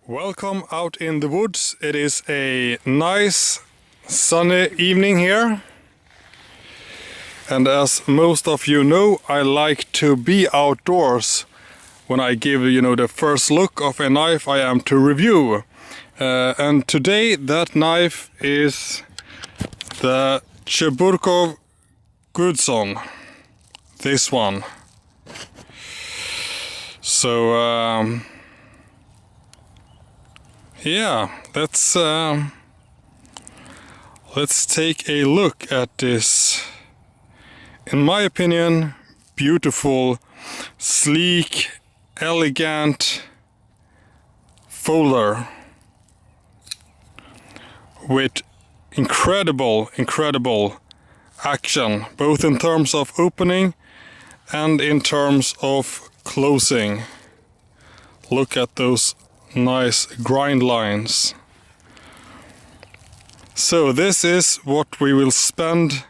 Welcome out in the woods. It is a nice sunny evening here. And as most of you know, I like to be outdoors when I give the first look of a knife I am to review. And today that knife is the Cheburkov Gudzon. This one. So yeah, let's take a look at this, in my opinion, beautiful, sleek, elegant folder with incredible action, both in terms of opening and in terms of closing. Look at those nice grind lines. So this is what we will spend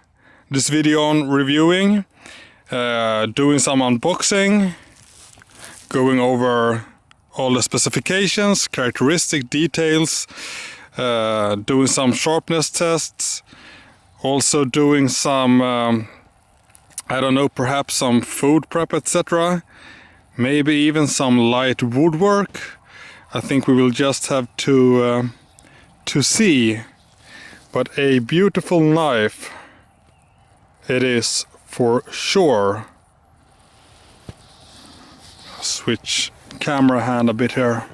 this video on reviewing, doing some unboxing, going over all the specifications, characteristic details, doing some sharpness tests, also doing some perhaps some food prep, etc. Maybe even some light woodwork. I think we will just have to see. But a beautiful knife it is for sure. Switch camera hand a bit here.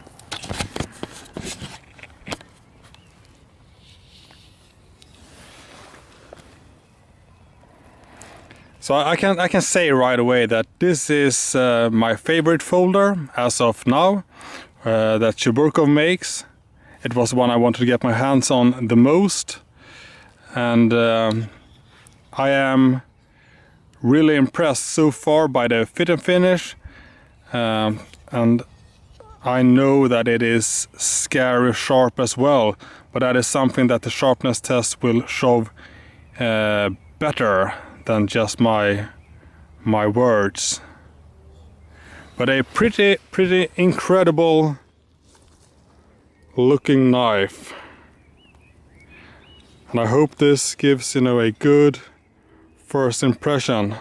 So I can say right away that this is my favorite folder as of now that Cheburkov makes. It was one I wanted to get my hands on the most, and I am really impressed so far by the fit and finish, and I know that it is scary sharp as well, but that is something that the sharpness test will show better than just my words. But a pretty incredible looking knife, and I hope this gives a good first impression.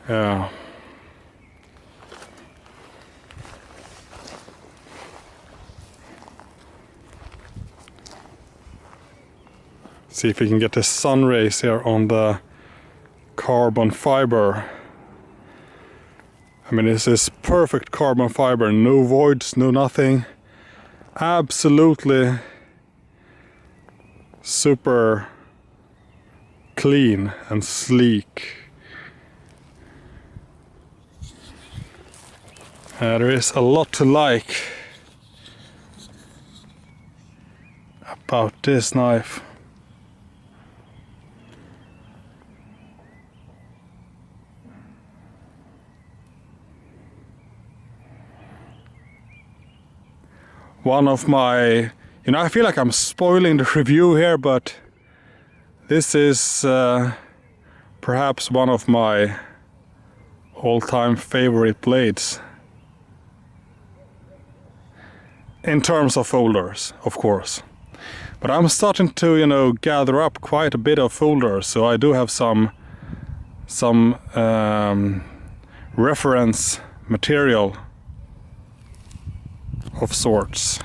Yeah. See if we can get the sun rays here on the carbon fiber. I mean, this is perfect carbon fiber, no voids, no nothing. Absolutely super clean and sleek. There is a lot to like about this knife. One of my, I feel like I'm spoiling the review here, but this is perhaps one of my all-time favorite blades. In terms of folders, of course. But I'm starting to, gather up quite a bit of folders, so I do have some reference material of sorts.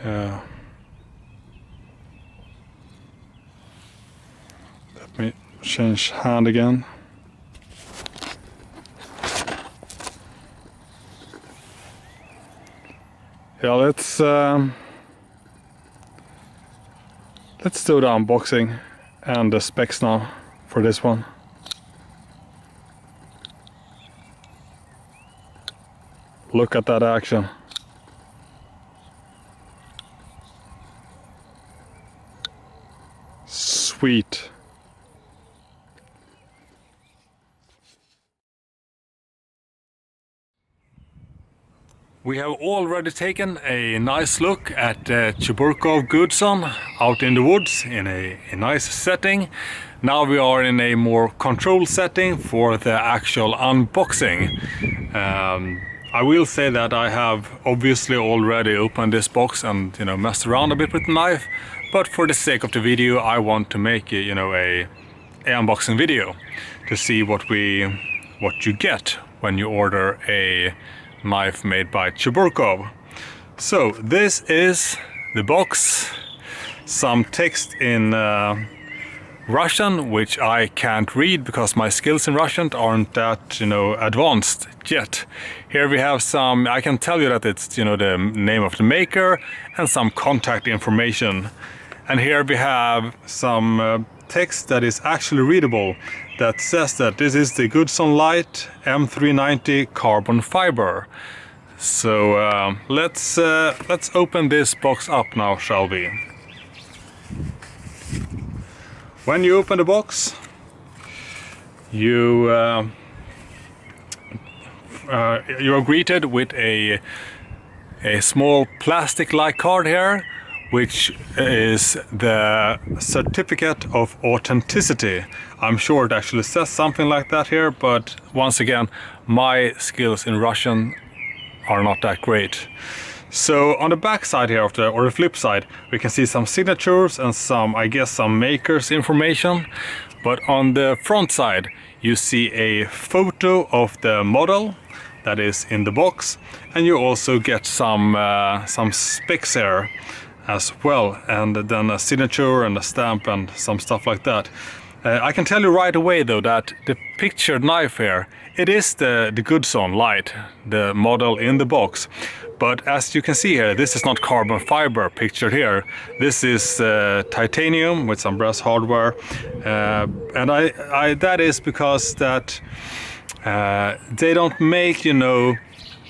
Yeah. Let me change hand again. Yeah, let's do the unboxing and the specs now for this one. Look at that action. Sweet. We have already taken a nice look at Cheburkov Gudzon out in the woods in a nice setting. Now we are in a more controlled setting for the actual unboxing. I will say that I have obviously already opened this box and messed around a bit with the knife, but for the sake of the video I want to make a unboxing video to see what you get when you order a knife made by Cheburkov. So this is the box, some text in Russian, which I can't read because my skills in Russian aren't that advanced yet. Here we have some, I can tell you that it's the name of the maker and some contact information. And here we have some text that is actually readable, that says that this is the Gudzon Light M390 carbon fiber. So let's open this box up now, shall we? When you open the box, you are greeted with a small plastic-like card here, which is the certificate of authenticity. I'm sure it actually says something like that here, but once again, my skills in Russian are not that great. So on the back side here, or the flip side, we can see some signatures and some, I guess, some maker's information. But on the front side, you see a photo of the model that is in the box, and you also get some specs here as well, and then a signature and a stamp and some stuff like that. I can tell you right away though that the pictured knife here, it is the Gudzon Light, the model in the box. But as you can see here, this is not carbon fiber pictured here. This is titanium with some brass hardware, and that is because that they don't make, they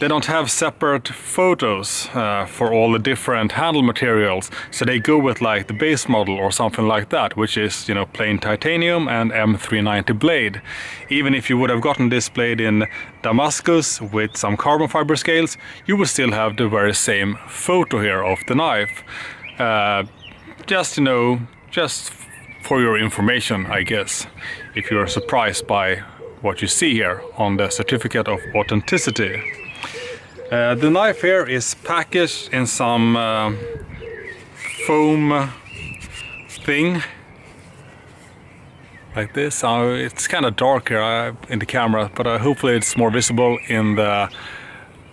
don't have separate photos for all the different handle materials. So they go with like the base model or something like that, which is, plain titanium and M390 blade. Even if you would have gotten this blade in Damascus with some carbon fiber scales, you would still have the very same photo here of the knife. Just for your information, I guess, if you're surprised by what you see here on the certificate of authenticity. The knife here is packaged in some foam thing like this. It's kind of dark here in the camera, but hopefully it's more visible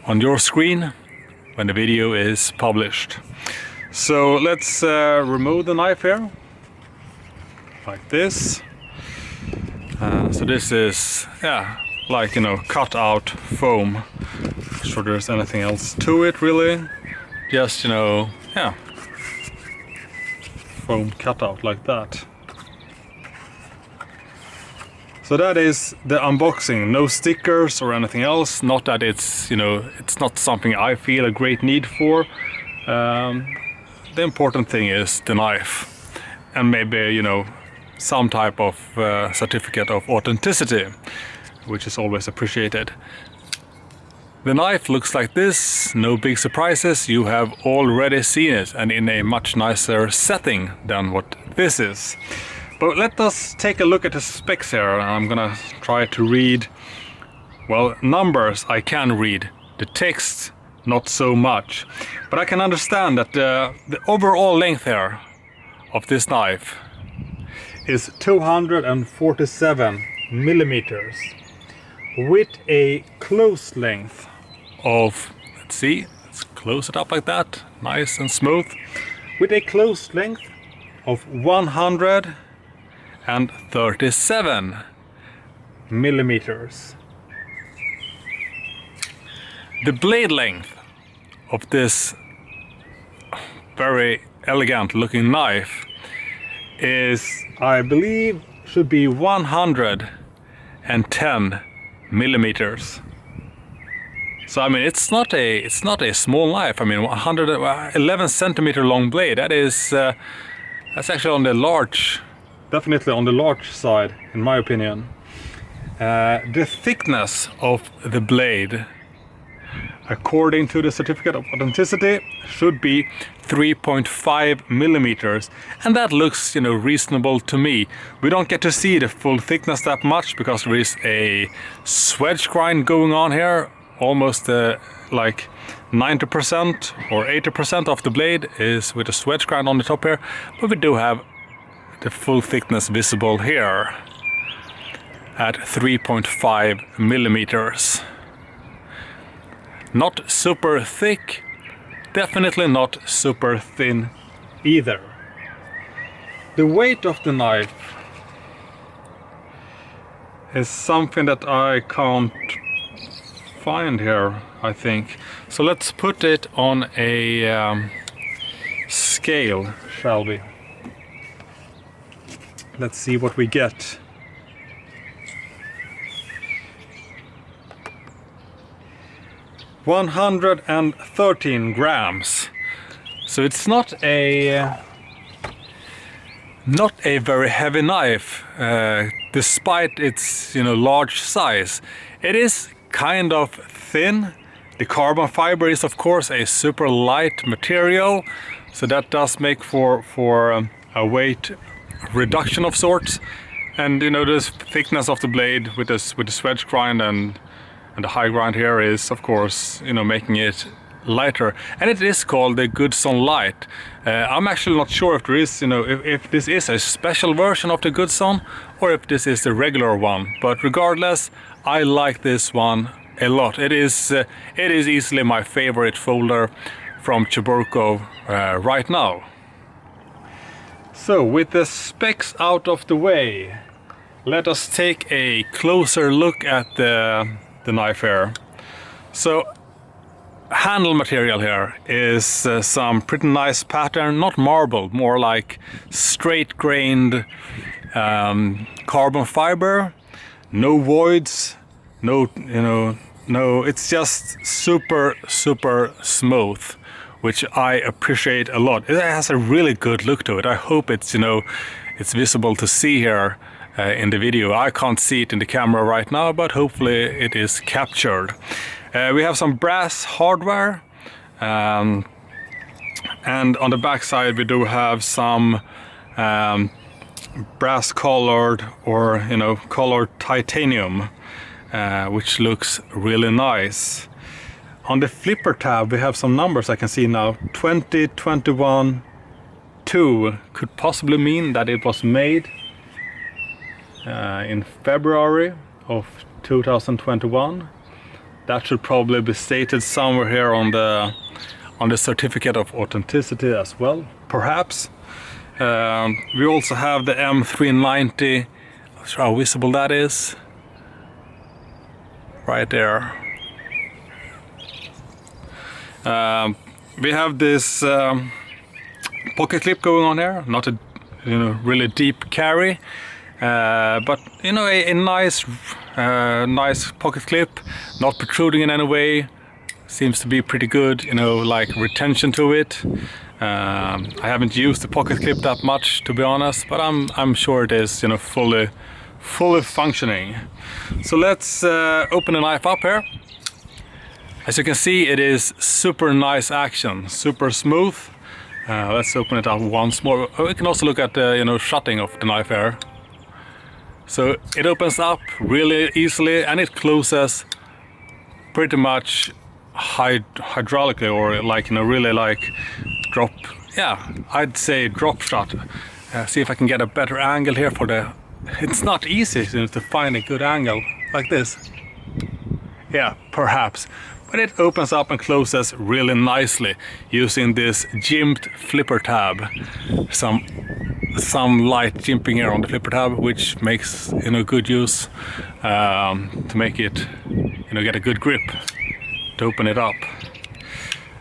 on your screen when the video is published. So let's remove the knife here like this. So this is like cut out foam. Not sure there's anything else to it really, just foam cutout like that. So that is the unboxing. No stickers or anything else. Not that it's it's not something I feel a great need for. The important thing is the knife, and maybe some type of certificate of authenticity, which is always appreciated. The knife looks like this, no big surprises, you have already seen it, and in a much nicer setting than what this is. But let us take a look at the specs here. I'm gonna try to read, well, numbers I can read, the text not so much. But I can understand that the overall length here of this knife is 247 millimeters with a close length of, let's close it up like that, nice and smooth, with a close length of 137 millimeters. The blade length of this very elegant looking knife is, I believe, should be 110 millimeters. So I mean, it's not a small knife. I mean, 111 centimeter long blade. That's actually on the large, definitely on the large side, in my opinion. The thickness of the blade, according to the certificate of authenticity, should be 3.5 millimeters, and that looks, you know, reasonable to me. We don't get to see the full thickness that much because there is a swedge grind going on here. Almost like 90% or 80% of the blade is with a swedge grind on the top here, but we do have the full thickness visible here at 3.5 millimeters. Not super thick, definitely not super thin either. The weight of the knife is something that I can't find here, I think. So let's put it on a scale, shall we? Let's see what we get. $113 grams. So it's not a very heavy knife, despite its, you know, large size. It is kind of thin. The carbon fiber is of course a super light material, so that does make for a weight reduction of sorts. And you know, the thickness of the blade with the swedge grind and the high grind here is of course, you know, making it lighter. And it is called the Gudzon Light. I'm actually not sure if there is, you know, if this is a special version of the Gudzon or if this is the regular one. But regardless, I like this one a lot. It is easily my favorite folder from Cheburkov right now. So with the specs out of the way, let us take a closer look at the knife here. So handle material here is some pretty nice pattern, not marble, more like straight grained carbon fiber, no voids, no, you know, no, it's just super smooth, which I appreciate a lot. It has a really good look to it. I hope it's, you know, it's visible to see here in the video. I can't see it in the camera right now, but hopefully it is captured. We have some brass hardware, and on the back side we do have some brass colored, or you know, colored titanium, which looks really nice. On the flipper tab we have some numbers I can see now. 2021 2 could possibly mean that it was made in February of 2021. That should probably be stated somewhere here on the certificate of authenticity as well, perhaps. We also have the M390. Not sure how visible that is. Right there. We have this pocket clip going on here. Not a, you know, really deep carry, but you know, a nice pocket clip, not protruding in any way. Seems to be pretty good, you know, like retention to it. I haven't used the pocket clip that much, to be honest, but I'm sure it is, you know, fully functioning. So let's open the knife up here. As you can see, it is super nice action, super smooth. Let's open it up once more. We can also look at the, you know, shutting of the knife here. So it opens up really easily and it closes pretty much hydraulically, or like, you know, really like drop, yeah, I'd say drop shot. See if I can get a better angle here for the, it's not easy, you know, to find a good angle like this. Yeah, perhaps. But it opens up and closes really nicely using this jimped flipper tab. Some light jimping here on the flipper tab, which makes, you know, good use to make it, you know, get a good grip to open it up.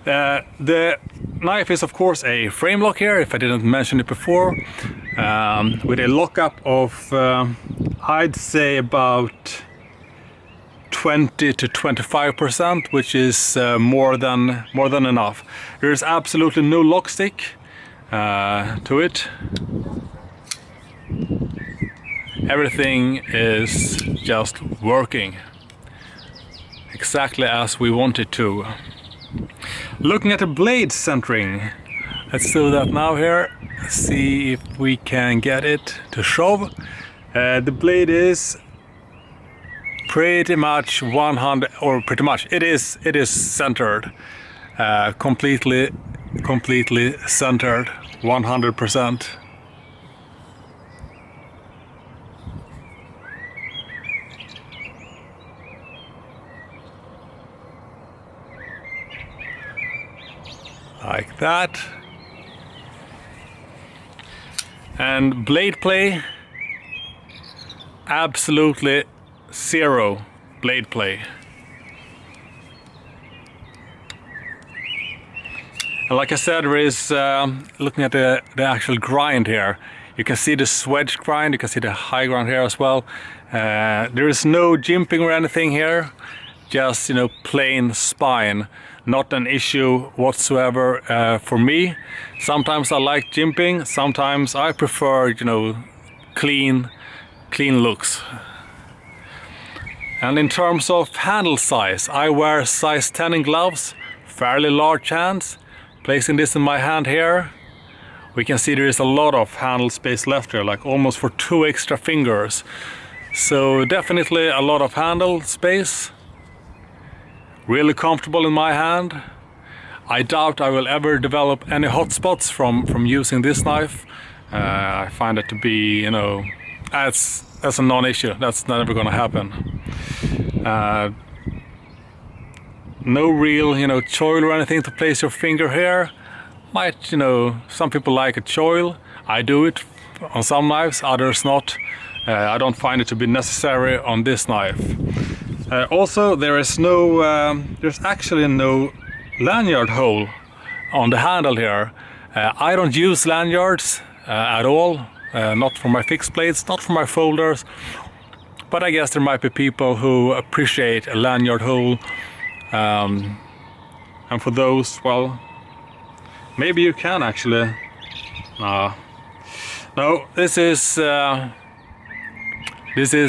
The knife is of course a frame lock here, if I didn't mention it before, with a lockup of I'd say about 20 to 25%, which is more than enough. There is absolutely no lock stick to it. Everything is just working. exactly as we want it to. Looking at the blade centering, let's do that now here. See if we can get it to show. The blade is pretty much 100, or pretty much it is centered, completely centered, 100%. Like that. And blade play, absolutely zero blade play. And like I said, there is, looking at the actual grind here, you can see the swedge grind, you can see the high grind here as well. There is no jimping or anything here, just, you know, plain spine. Not an issue whatsoever for me. Sometimes I like jimping, sometimes I prefer, you know, clean looks. And in terms of handle size, I wear size 10 in gloves, fairly large hands. Placing this in my hand here, we can see there is a lot of handle space left here, like almost for 2 extra fingers. So definitely a lot of handle space. Really comfortable in my hand. I doubt I will ever develop any hot spots from using this knife. I find it to be, you know, that's a non-issue. That's never gonna happen. No real, you know, choil or anything to place your finger here. Might, you know, some people like a choil. I do it on some knives, others not. I don't find it to be necessary on this knife. Also, there is no, there's actually no lanyard hole on the handle here. I don't use lanyards at all, not for my fixed blades, not for my folders, but I guess there might be people who appreciate a lanyard hole, and for those, well, maybe you can actually. No, this is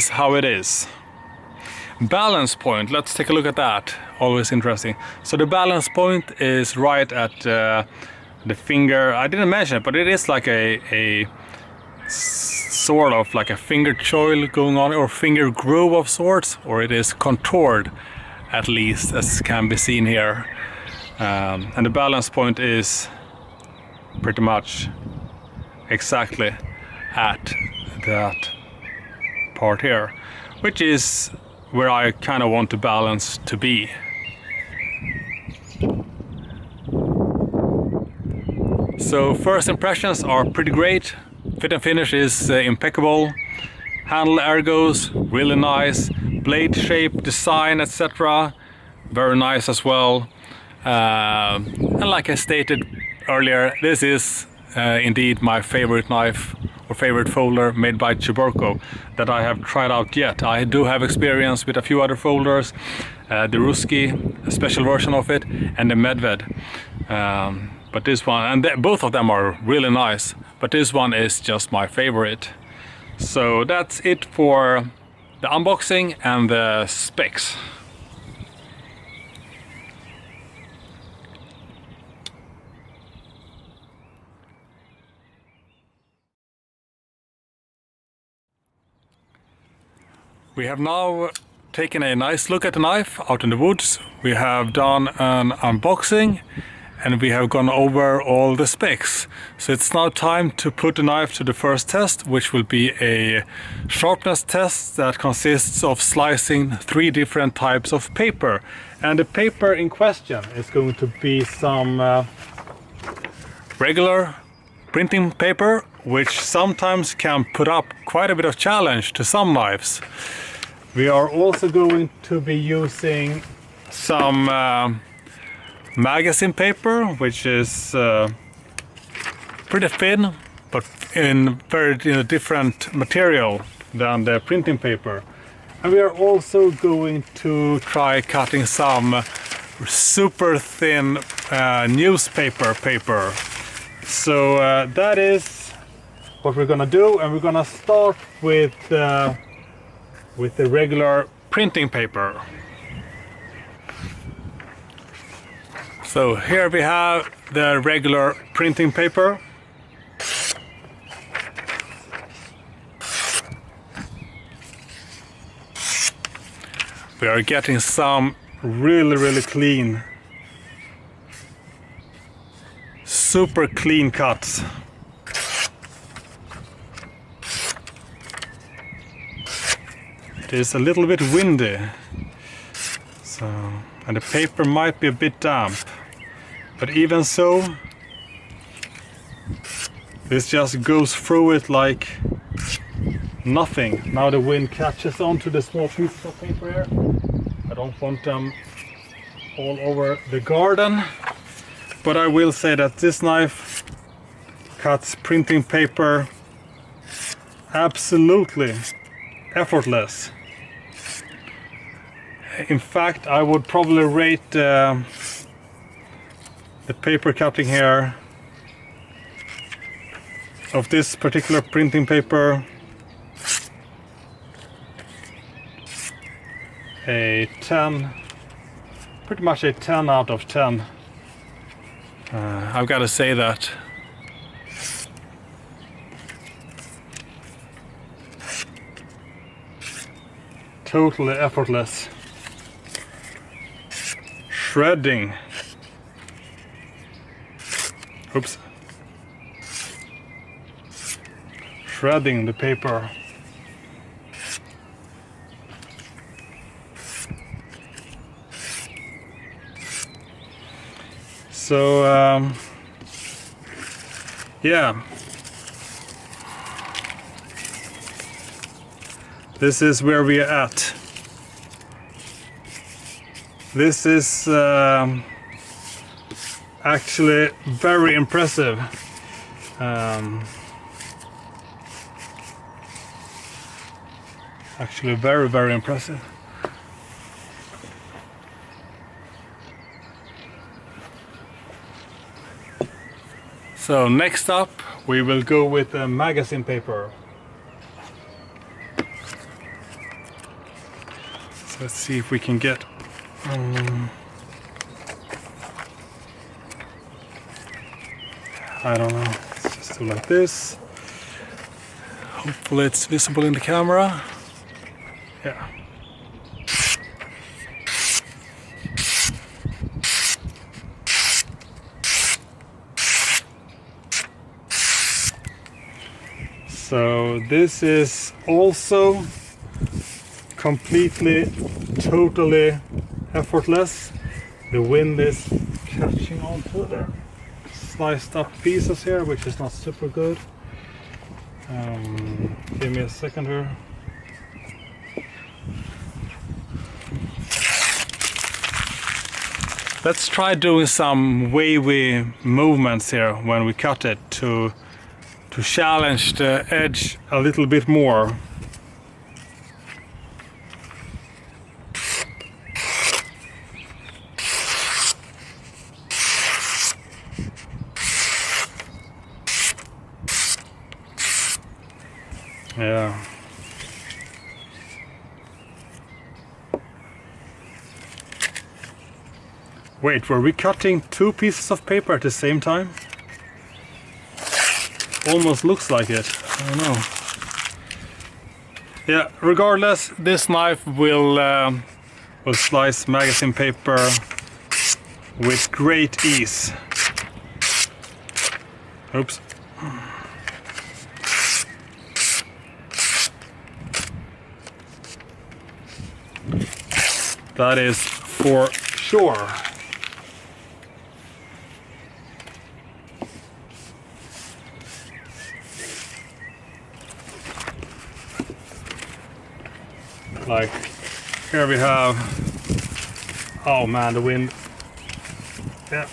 how it is. Balance point, let's take a look at that. Always interesting. So the balance point is right at the finger. I didn't mention it, but it is like a sort of like a finger choil going on, or finger groove of sorts, or it is contoured at least, as can be seen here. And the balance point is pretty much exactly at that part here, which is where I kind of want the balance to be. So first impressions are pretty great. Fit and finish is impeccable. Handle ergos, really nice. Blade shape, design, etc. Very nice as well. And like I stated earlier, this is indeed my favorite knife or favorite folder made by Cheburkov that I have tried out yet. I do have experience with a few other folders, the Ruski, a special version of it, and the Medved. But this one, and both of them are really nice, but this one is just my favorite. So that's it for the unboxing and the specs. We have now taken a nice look at the knife out in the woods. We have done an unboxing and we have gone over all the specs. So it's now time to put the knife to the first test, which will be a sharpness test that consists of slicing 3 different types of paper. And the paper in question is going to be some regular printing paper, which sometimes can put up quite a bit of challenge to some knives. We are also going to be using some magazine paper, which is pretty thin, but in very different material than the printing paper. And we are also going to try cutting some super thin newspaper paper. So that is what we're gonna do, and we're gonna start with the regular printing paper. So here we have the regular printing paper. We are getting some really clean, super clean cuts. It is a little bit windy, so, and the paper might be a bit damp, but even so, this just goes through it like nothing. Now the wind catches onto the small pieces of paper here. I don't want them all over the garden, but I will say that this knife cuts printing paper absolutely effortless. In fact, I would probably rate the paper cutting here of this particular printing paper a 10, pretty much a 10 out of 10. I've got to say that. Totally effortless. Shredding. Oops. Shredding the paper. So, yeah. This is where we are at. This is actually very impressive. Actually very impressive. So next up we will go with the magazine paper. So let's see if we can get I don't know, let's just do like this. Hopefully it's visible in the camera. Yeah. So this is also completely, totally effortless. The wind is catching onto the sliced up pieces here, which is not super good. Give me a second here. Let's try doing some wavy movements here when we cut it to challenge the edge a little bit more. Yeah. Wait, were we cutting two pieces of paper at the same time? Almost looks like it. I don't know. Yeah, regardless, this knife will slice magazine paper with great ease. Oops. That is for sure. Like here we have, oh man, the wind. Yeah.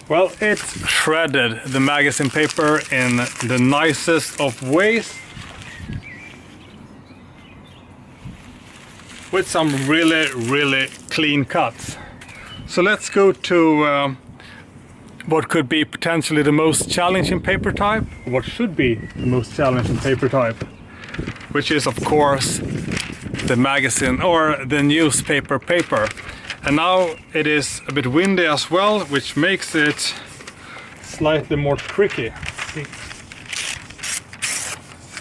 Well, it shredded the magazine paper in the nicest of ways, with some really clean cuts. So let's go to what could be potentially the most challenging paper type, what should be the most challenging paper type, which is of course the magazine or the newspaper paper. And now it is a bit windy as well, which makes it slightly more tricky. See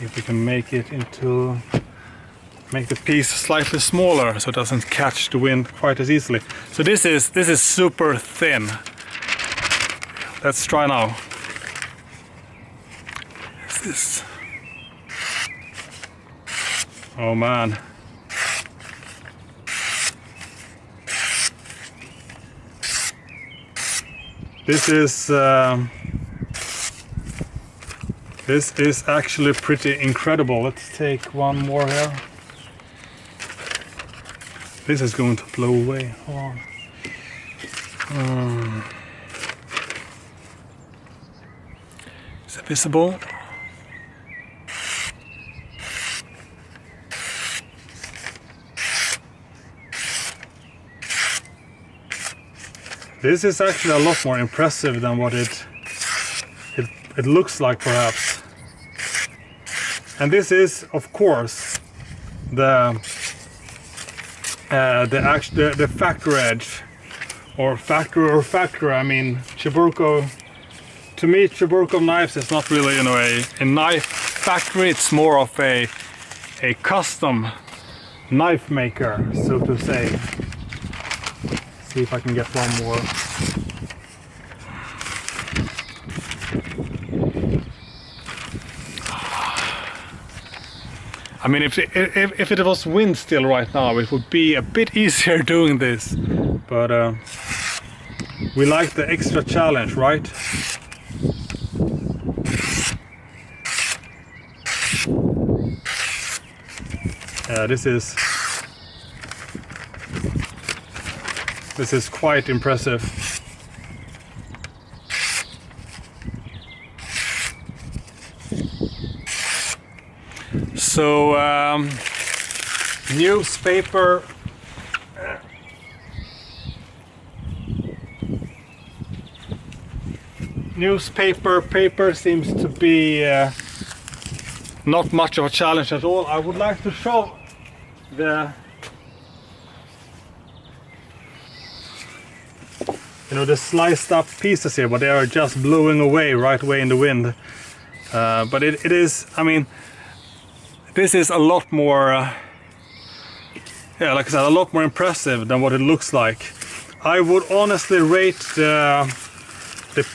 if we can make the piece slightly smaller so it doesn't catch the wind quite as easily. So this is super thin. Let's try now. What's this? Oh man. This is actually pretty incredible. Let's take one more here. This is going to blow away. Hold on. Is it visible? This is actually a lot more impressive than what it looks like, perhaps. And this is, of course, the factory edge, or factory. I mean, Cheburkov. To me, Cheburkov knives is not really, you know, a knife factory. It's more of a custom knife maker, so to say. See if I can get one more. I mean, if it was wind still right now, it would be a bit easier doing this. But we like the extra challenge, right? Yeah, this is quite impressive. So newspaper paper seems to be not much of a challenge at all. I would like to show the sliced up pieces here, but they are just blowing away right away in the wind. But it is, I mean, this is a lot more, yeah, like I said, a lot more impressive than what it looks like. I would honestly rate the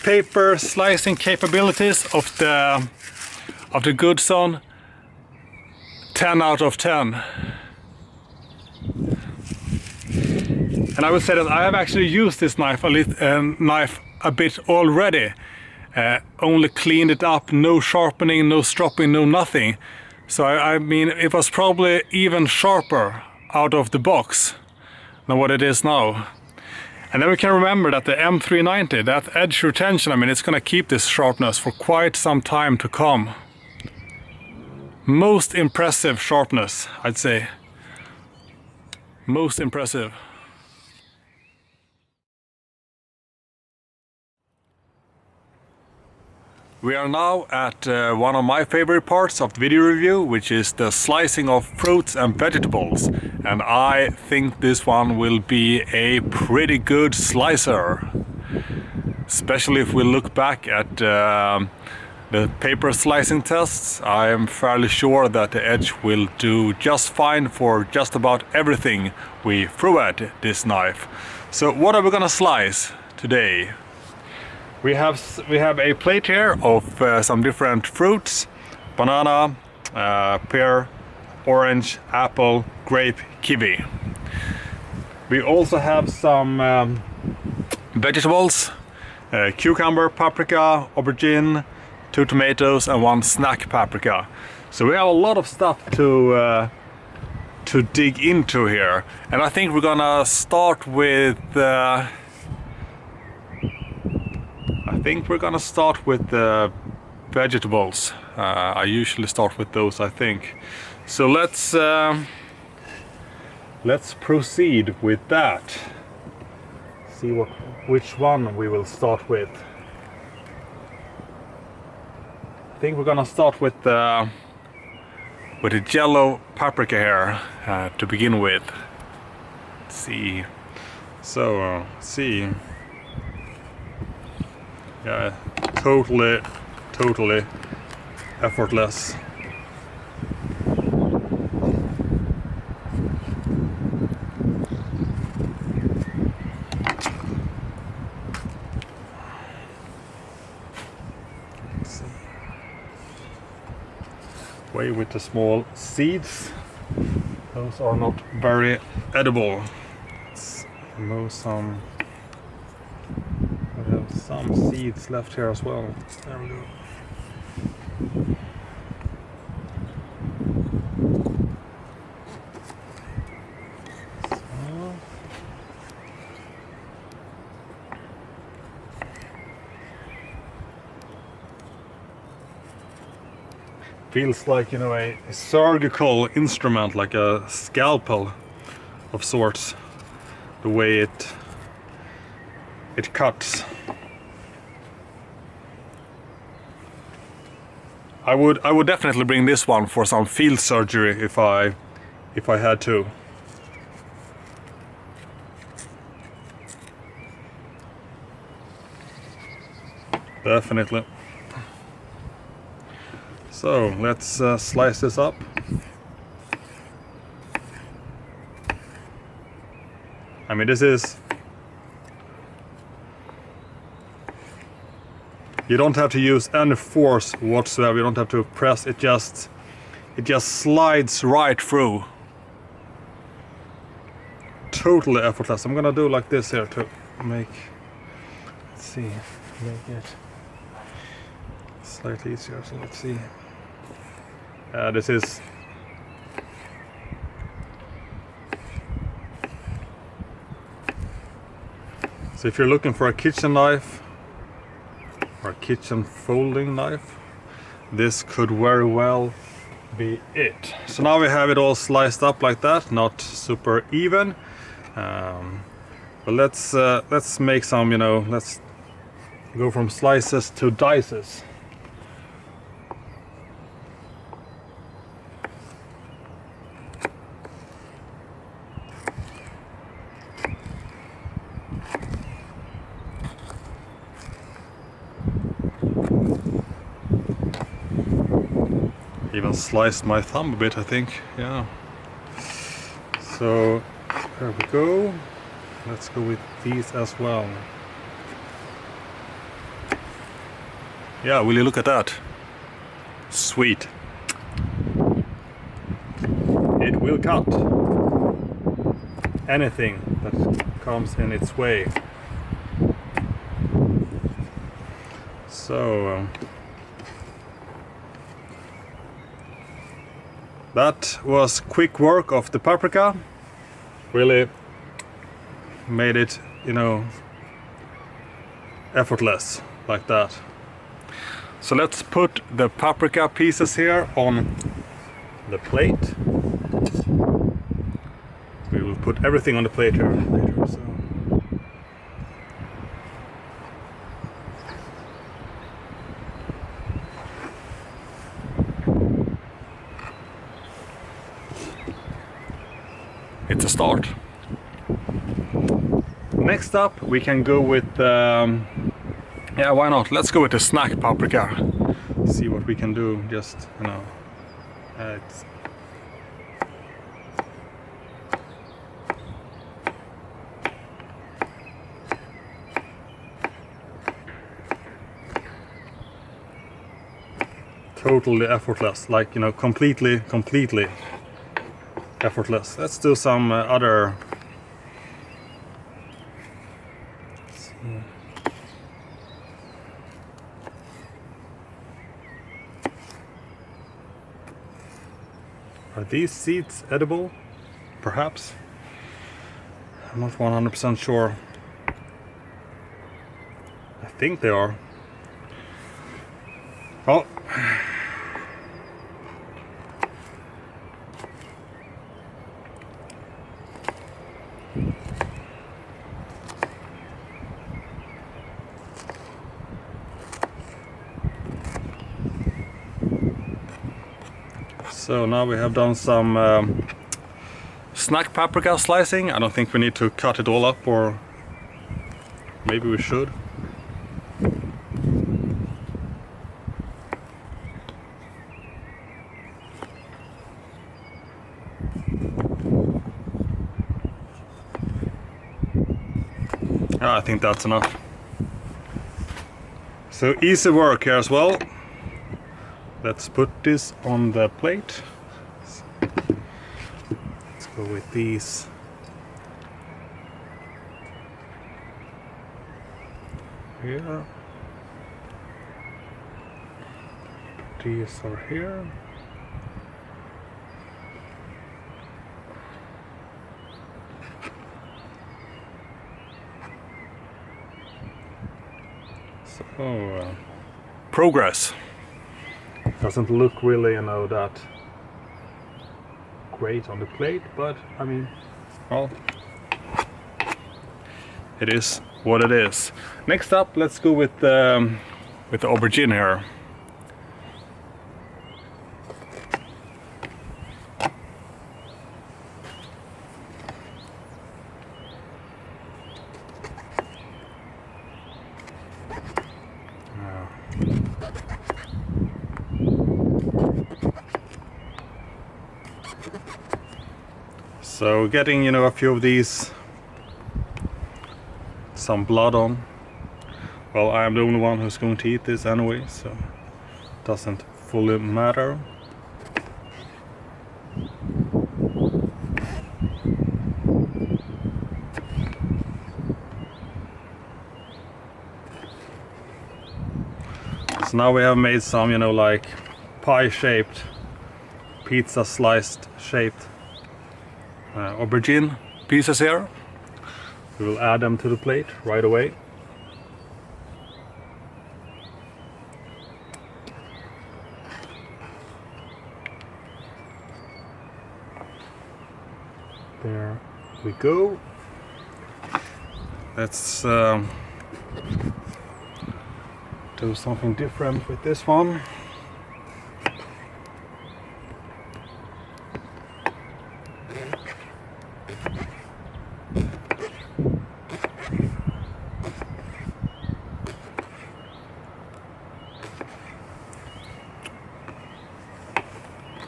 paper slicing capabilities of the Gudzon 10 out of 10. And I would say that I have actually used this knife a bit already. Only cleaned it up, no sharpening, no stropping, no nothing. So I mean, it was probably even sharper out of the box than what it is now. And then we can remember that the M390, that edge retention, I mean, it's going to keep this sharpness for quite some time to come. Most impressive sharpness, I'd say. Most impressive. We are now at one of my favorite parts of the video review, which is the slicing of fruits and vegetables. And I think this one will be a pretty good slicer. Especially if we look back at the paper slicing tests, I am fairly sure that the edge will do just fine for just about everything we throw at this knife. So what are we gonna slice today? We have a plate here of some different fruits: banana, pear, orange, apple, grape, kiwi. We also have some vegetables: cucumber, paprika, aubergine, 2 tomatoes, and 1 snack paprika. So we have a lot of stuff to dig into here, and I think we're gonna start with. The vegetables. I usually start with those, I think. So let's proceed with that. See which one we will start with. I think we're gonna start with the with a yellow paprika here to begin with. Let's see. So, see. Yeah, totally effortless. Way with the small seeds. Those are not very edible. Let's remove some. We have some seeds left here as well. There we go. So. Feels like, you know, a surgical instrument, like a scalpel of sorts, the way it cuts. I would definitely bring this one for some field surgery if I had to. Definitely. So let's slice this up. I mean, this is... You don't have to use any force whatsoever. You don't have to press. It just slides right through. Totally effortless. I'm gonna do like this here to make... Let's see. Make it slightly easier. So let's see. This is... So if you're looking for a kitchen knife or a kitchen folding knife, this could very well be it. So now we have it all sliced up like that, not super even. But let's make some, you know, let's go from slices to dices. Even sliced my thumb a bit, I think. Yeah. So there we go. Let's go with these as well. Yeah, will you look at that? Sweet. It will cut anything that comes in its way. So that was quick work of the paprika. Really made it, you know, effortless like that. So let's put the paprika pieces here on the plate. We will put everything on the plate here later. So. It's a start. Next up, we can go with, yeah, why not? Let's go with the snack paprika. See what we can do. Just, you know, it's totally effortless, like, you know, completely effortless. Let's do some other. Let's see. Are these seeds edible? Perhaps. I'm not 100% sure. I think they are. Oh. So now we have done some snack paprika slicing. I don't think we need to cut it all up, or maybe we should. I think that's enough. So easy work here as well. Let's put this on the plate. Let's go with these. Here. These are here. So, progress. Doesn't look really, that great on the plate, but I mean, well, it is what it is. Next up, let's go with the aubergine here. So getting, a few of these, some blood on. Well, I am the only one who's going to eat this anyway, so it doesn't fully matter. So now we have made some, like pie-shaped, pizza sliced shaped aubergine pieces here. We will add them to the plate right away. There we go. Let's do something different with this one.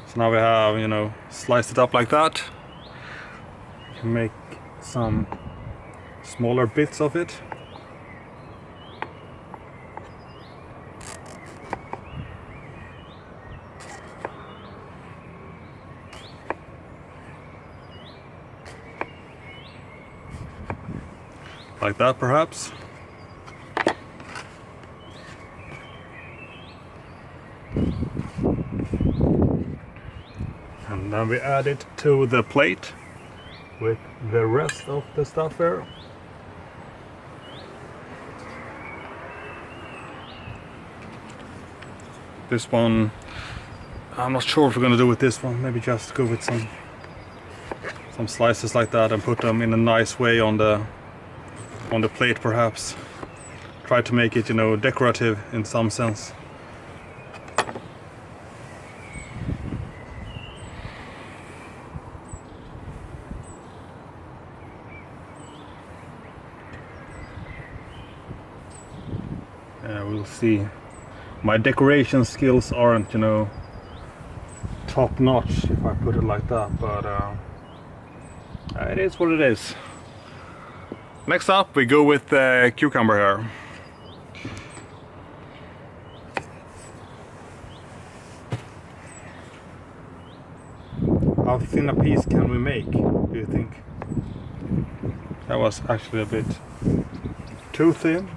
So now we have, sliced it up like that. You can make some smaller bits of it. Like that, perhaps. And then we add it to the plate with the rest of the stuff here. This one, I'm not sure what we're gonna do with this one. Maybe just go with some slices like that and put them in a nice way on the plate, perhaps. Try to make it, decorative in some sense. We'll see. My decoration skills aren't, top notch, if I put it like that, but it is what it is. Next up, we go with the cucumber here. How thin a piece can we make, do you think? That was actually a bit too thin.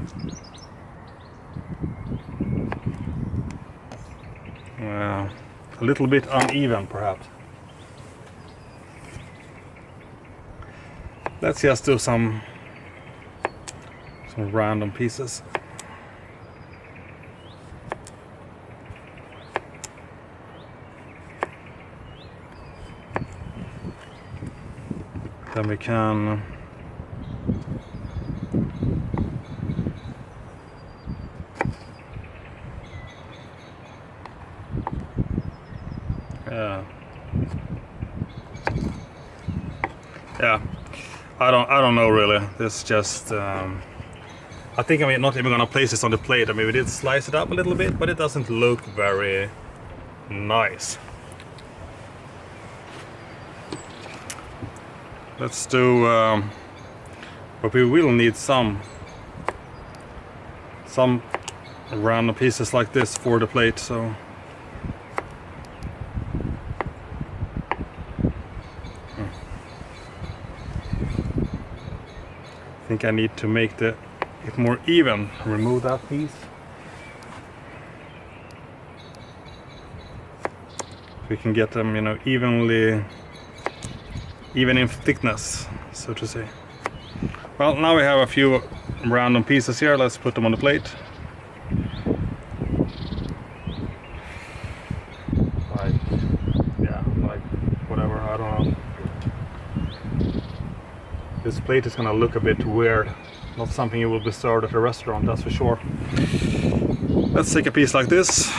A little bit uneven, perhaps. Let's just do some random pieces. Then we can Yeah, I don't know really. This just I think I'm not even gonna place this on the plate. I mean, we did slice it up a little bit, but it doesn't look very nice. Let's do, but we will need some random pieces like this for the plate. So I think I need to make it more even. Remove that piece. We can get them, you know, even in thickness, so to say. Well, now we have a few random pieces here. Let's put them on the plate. Like whatever, I don't know. This plate is gonna look a bit weird. Not something you will be served at a restaurant, that's for sure. Let's take a piece like this.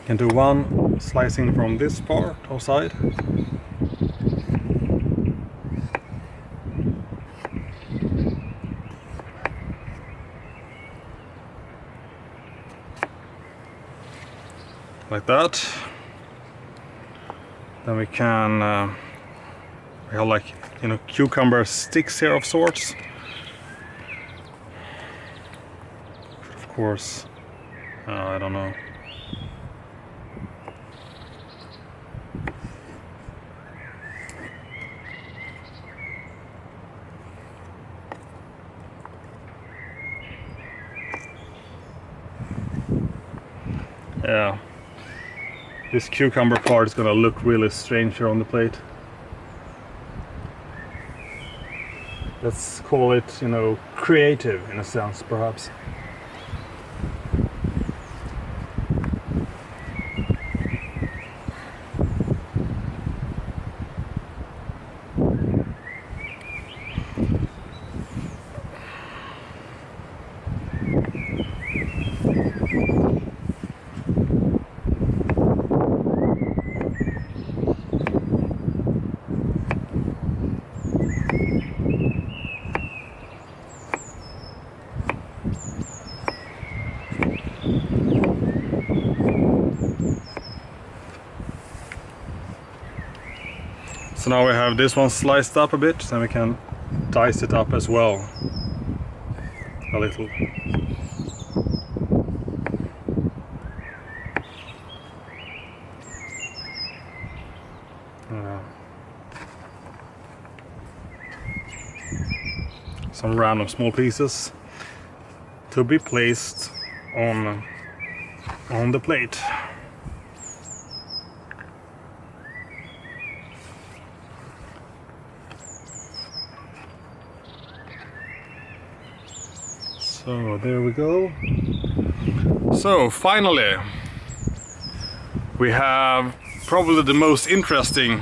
Can do one slicing from this part outside. Like that. Then we can we have like, you know, cucumber sticks here of sorts. Of course, I don't know. Yeah, this cucumber part is gonna look really strange here on the plate. Let's call it, you know, creative in a sense, perhaps. So now we have this one sliced up a bit, then we can dice it up as well. A little. Some random small pieces to be placed on the plate. So there we go. So finally we have probably the most interesting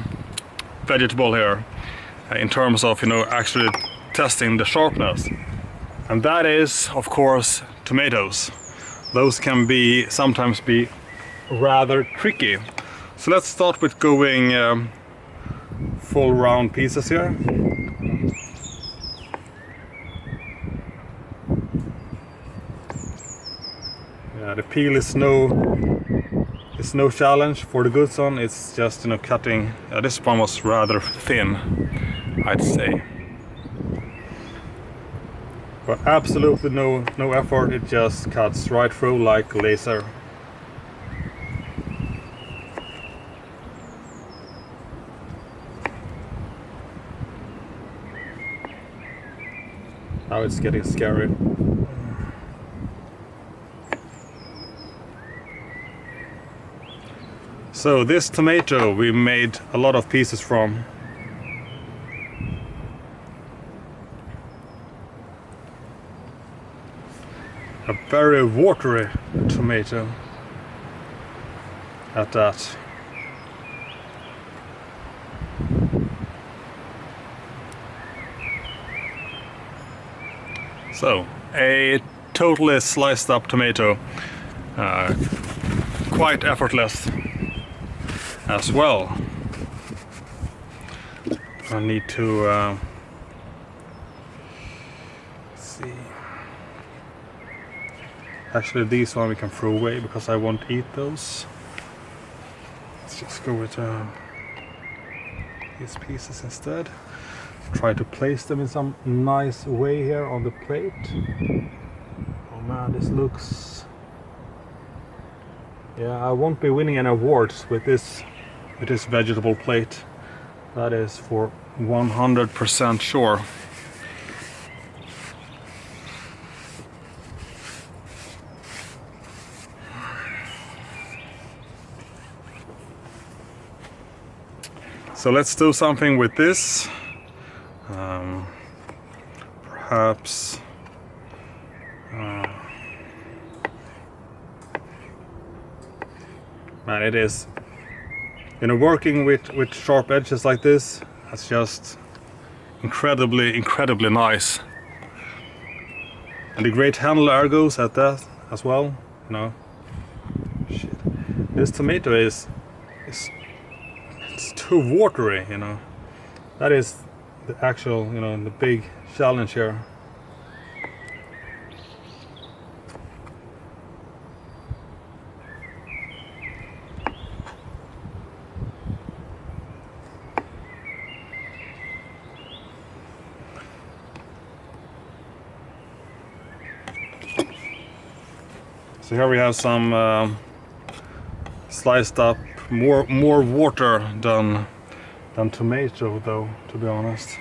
vegetable here in terms of, you know, actually testing the sharpness, and that is of course tomatoes. Those can sometimes be rather tricky. So let's start with going full round pieces here. Yeah, the peel is no challenge for the Gudzon. It's just, you know, cutting. This one was rather thin, I'd say. But absolutely no effort, it just cuts right through like laser. Now it's getting scary. So this tomato we made a lot of pieces from. A very watery tomato at that. So a totally sliced up tomato, quite effortless as well. I need to see. Actually, these one we can throw away because I won't eat those. Let's just go with these pieces instead. Try to place them in some nice way here on the plate. Oh man, this looks... Yeah, I won't be winning any awards with this vegetable plate. That is for 100% sure. So let's do something with this. Perhaps man, it is, you know, working with sharp edges like this, that's just incredibly nice. And the great handle ergos at that as well, you know. Shit. This tomato is it's too watery, you know. That is the actual, you know, the big challenge here. So here we have some sliced up, more water than tomato, though, to be honest.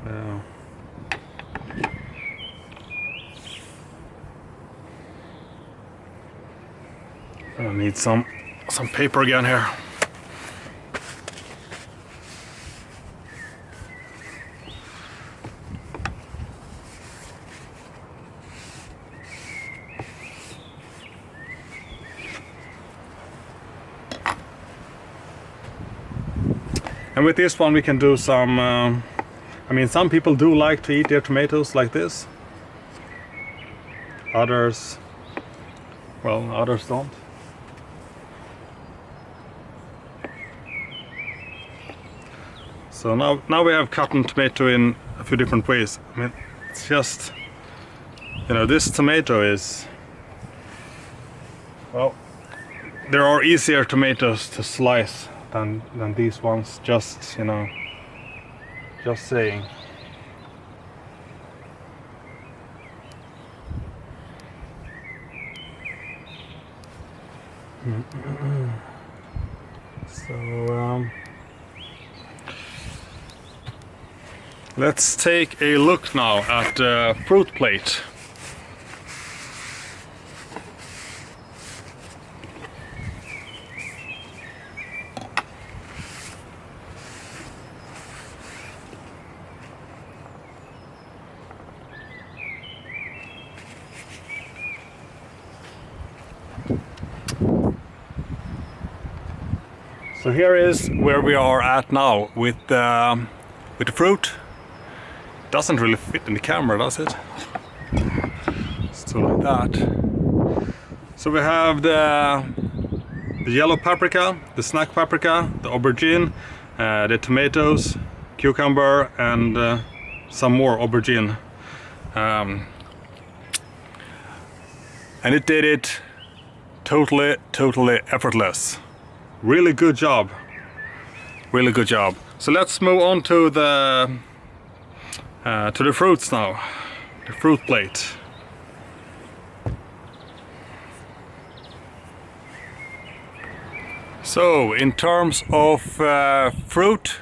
Yeah. I need some paper again here. And with this one we can do some, I mean, some people do like to eat their tomatoes like this. Others, well, others don't. So now we have cut tomato in a few different ways. I mean, it's just, you know, this tomato is, well, there are easier tomatoes to slice than these ones, just, you know, just saying. So let's take a look now at the fruit plate. So here is where we are at now with the fruit. Doesn't really fit in the camera, does it? So like that. So we have the yellow paprika, the snack paprika, the aubergine, the tomatoes, cucumber, and some more aubergine. And it did it totally effortless. Really good job. Really good job. So let's move on to the fruits now. The fruit plate. So in terms of fruit,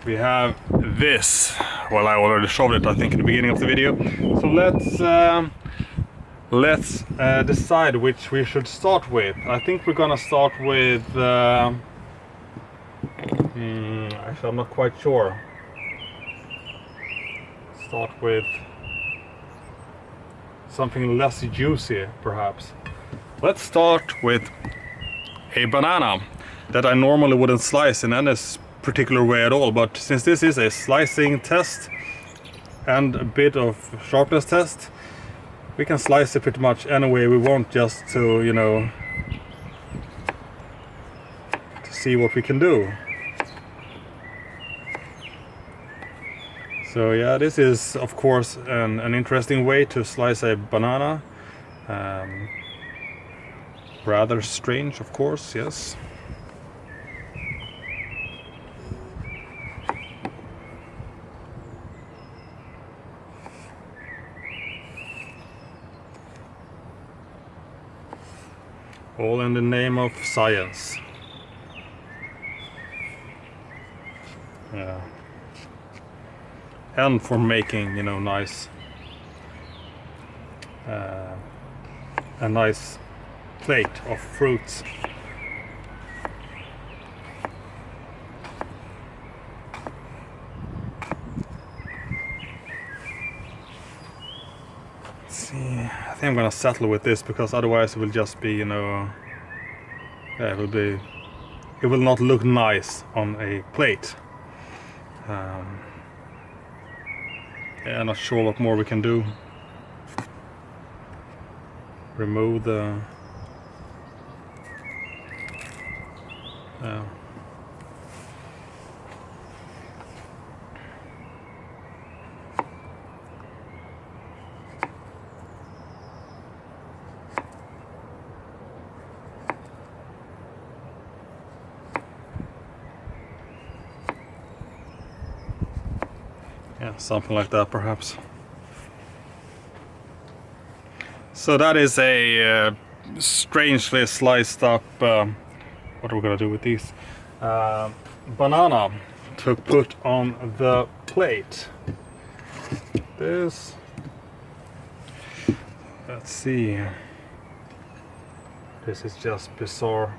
we have this. Well, I already showed it, I think, in the beginning of the video. So let's decide which we should start with. I think we're gonna start with actually I'm not quite sure. Start with something less juicy, perhaps. Let's start with a banana that I normally wouldn't slice in any particular way at all, but since this is a slicing test, and a bit of sharpness test, we can slice it pretty much any way we want, just to, you know, to see what we can do. So yeah, this is of course an interesting way to slice a banana. Rather strange, of course, yes. All in the name of science. Yeah. And for making, you know, nice, a nice plate of fruits. Let's see, I think I'm gonna settle with this, because otherwise it will just be, you know, yeah, it will not look nice on a plate. Yeah, not sure what more we can do. Remove the yeah, something like that perhaps. So that is a strangely sliced up, what are we gonna do with these? Banana to put on the plate. This, let's see, this is just bizarre.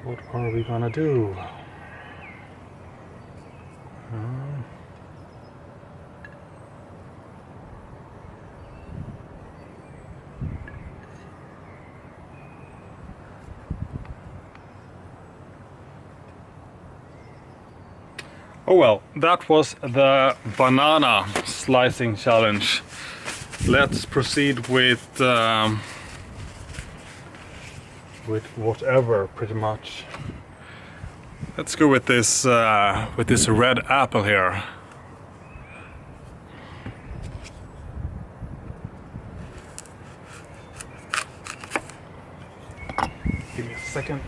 What are we gonna do? Oh well, that was the banana slicing challenge. Let's proceed with whatever, pretty much. Let's go with this red apple here. Give me a second.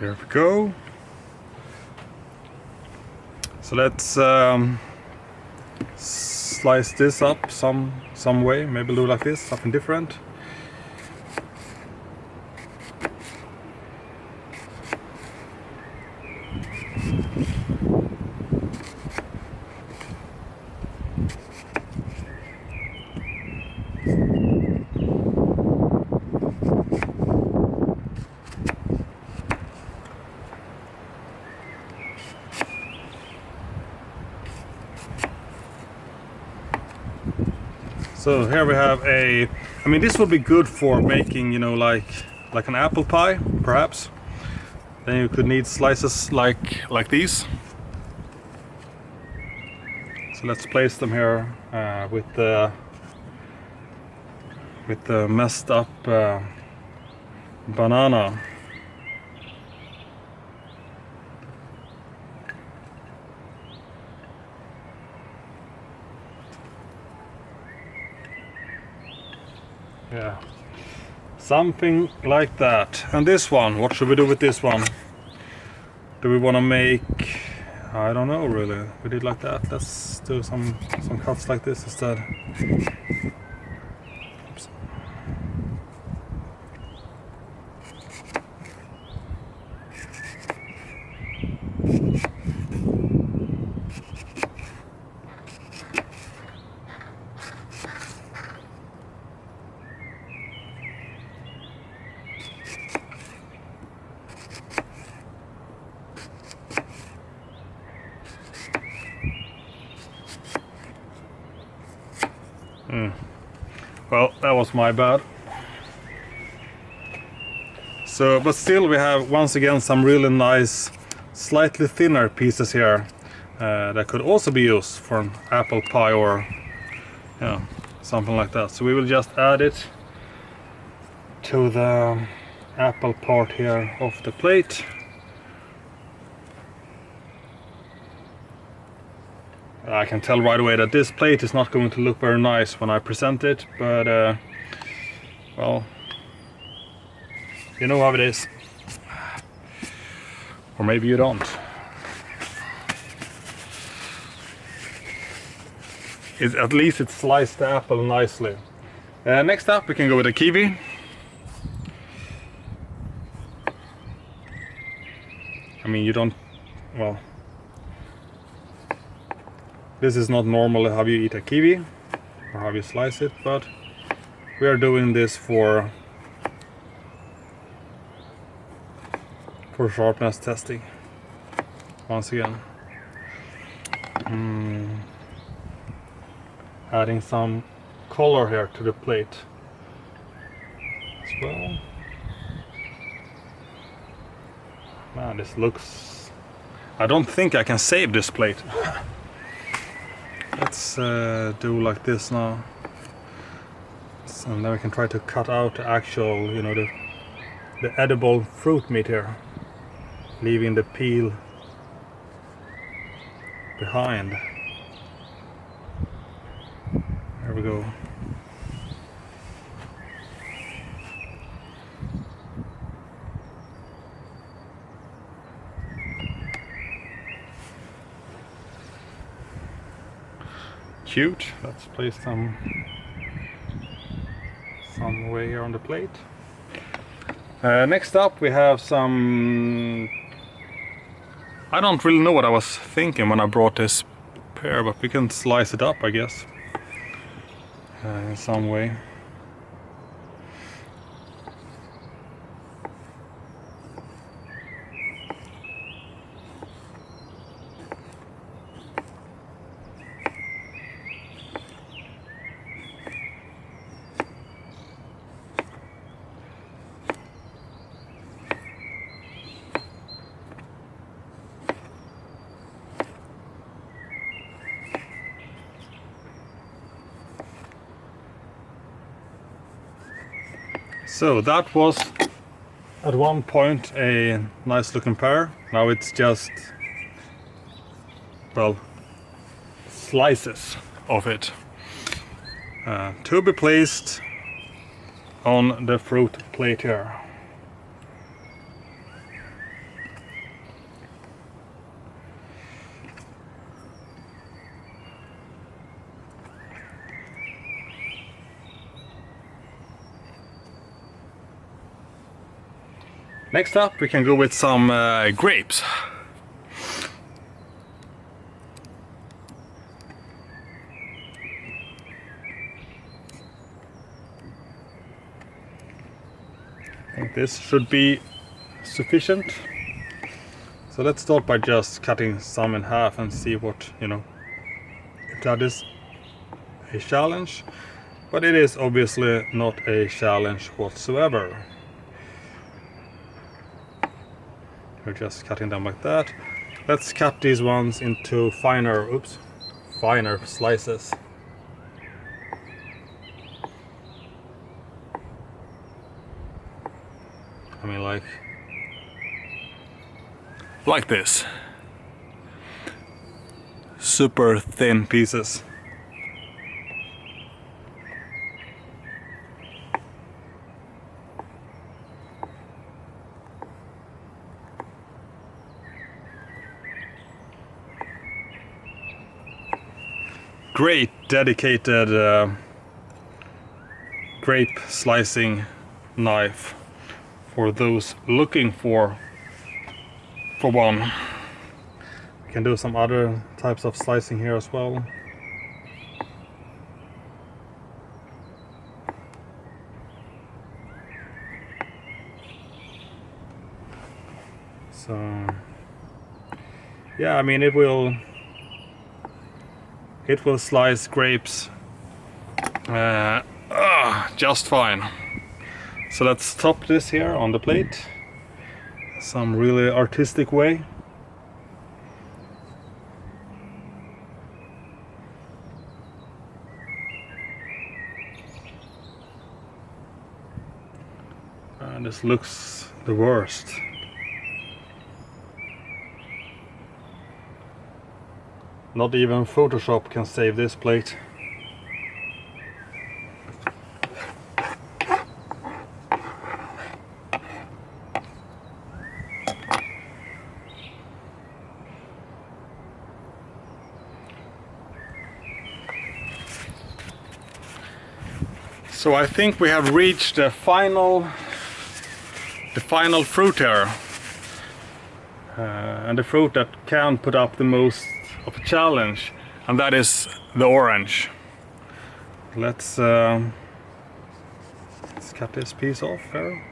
There we go. So let's slice this up some way. Maybe do like this, something different. So here we have I mean, this would be good for making, you know, like an apple pie, perhaps. Then you could need slices like these. So let's place them here with the messed up banana. Yeah. Something like that. And this one, what should we do with this one? Do we want to make... I don't know really. We did like that. Let's do some cuts like this instead. Oops. Well, that was my bad. So, but still we have once again some really nice, slightly thinner pieces here that could also be used for an apple pie or something like that. So we will just add it to the apple part here of the plate. I can tell right away that this plate is not going to look very nice when I present it, but well, you know how it is. Or maybe you don't. At least it sliced the apple nicely. Next up we can go with a kiwi. I mean, you don't, well, this is not normally how you eat a kiwi or how you slice it, but we are doing this for sharpness testing once again. Adding some color here to the plate as well. Man, this looks... I don't think I can save this plate. Let's do like this now, and then we can try to cut out the actual, you know, the edible fruit meat here, leaving the peel behind. There we go. Cute. Let's place some way here on the plate. Next up we have some... I don't really know what I was thinking when I brought this pear, but we can slice it up, I guess, in some way. So that was at one point a nice looking pear. Now it's just, well, slices of it to be placed on the fruit plate here. Next up we can go with some grapes. I think this should be sufficient. So let's start by just cutting some in half and see what, you know, if that is a challenge. But it is obviously not a challenge whatsoever. We're just cutting them like that. Let's cut these ones into finer slices. I mean, like this. Super thin pieces. great dedicated grape slicing knife for those looking for one. We can do some other types of slicing here as well. So yeah, I mean it will slice grapes just fine. So let's top this here on the plate some really artistic way. And this looks the worst. Not even Photoshop can save this plate. So I think we have reached the final fruit here, and the fruit that can put up the most of a challenge, and that is the orange. Let's cut this piece off here.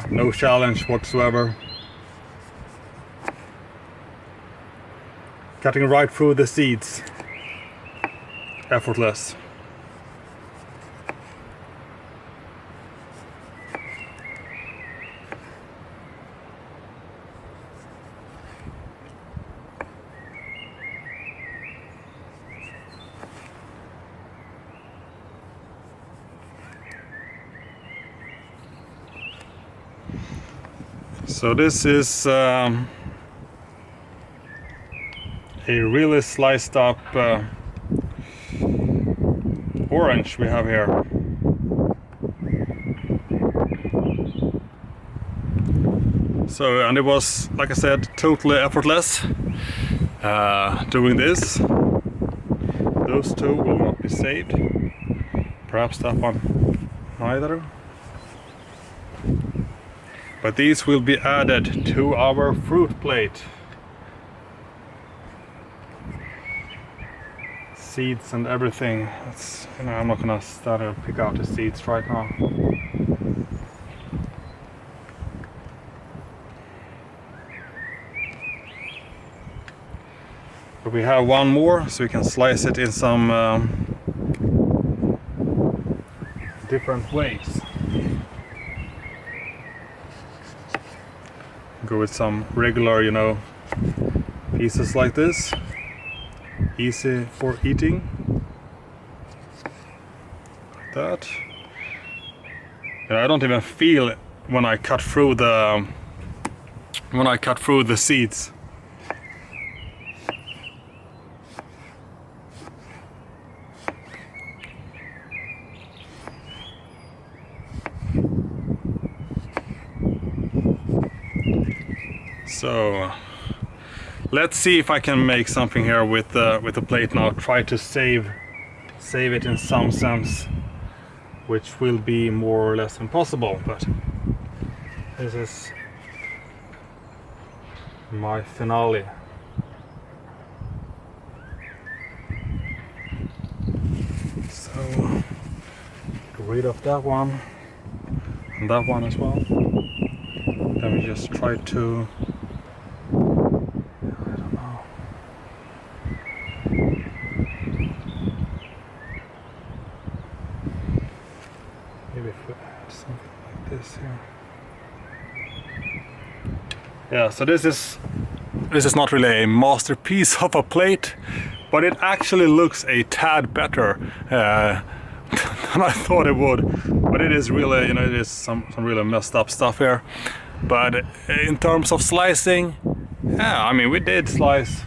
No challenge whatsoever. Cutting right through the seeds. Effortless. So this is a really sliced up orange we have here. So, and it was, like I said, totally effortless doing this. Those two will not be saved. Perhaps that one neither. But these will be added to our fruit plate. Seeds and everything. That's, you know, I'm not gonna start to pick out the seeds right now. But we have one more, so we can slice it in some different ways. Go with some regular, you know, pieces like this. Easy for eating. Like that. And I don't even feel it when I cut through the seeds. So let's see if I can make something here with the plate now. Try to save it in some sense, which will be more or less impossible. But this is my finale. So get rid of that one and that one as well. Then we just try to. Yeah, so this is not really a masterpiece of a plate, but it actually looks a tad better than I thought it would. But it is really, you know, it is some really messed up stuff here. But in terms of slicing, yeah, I mean, we did slice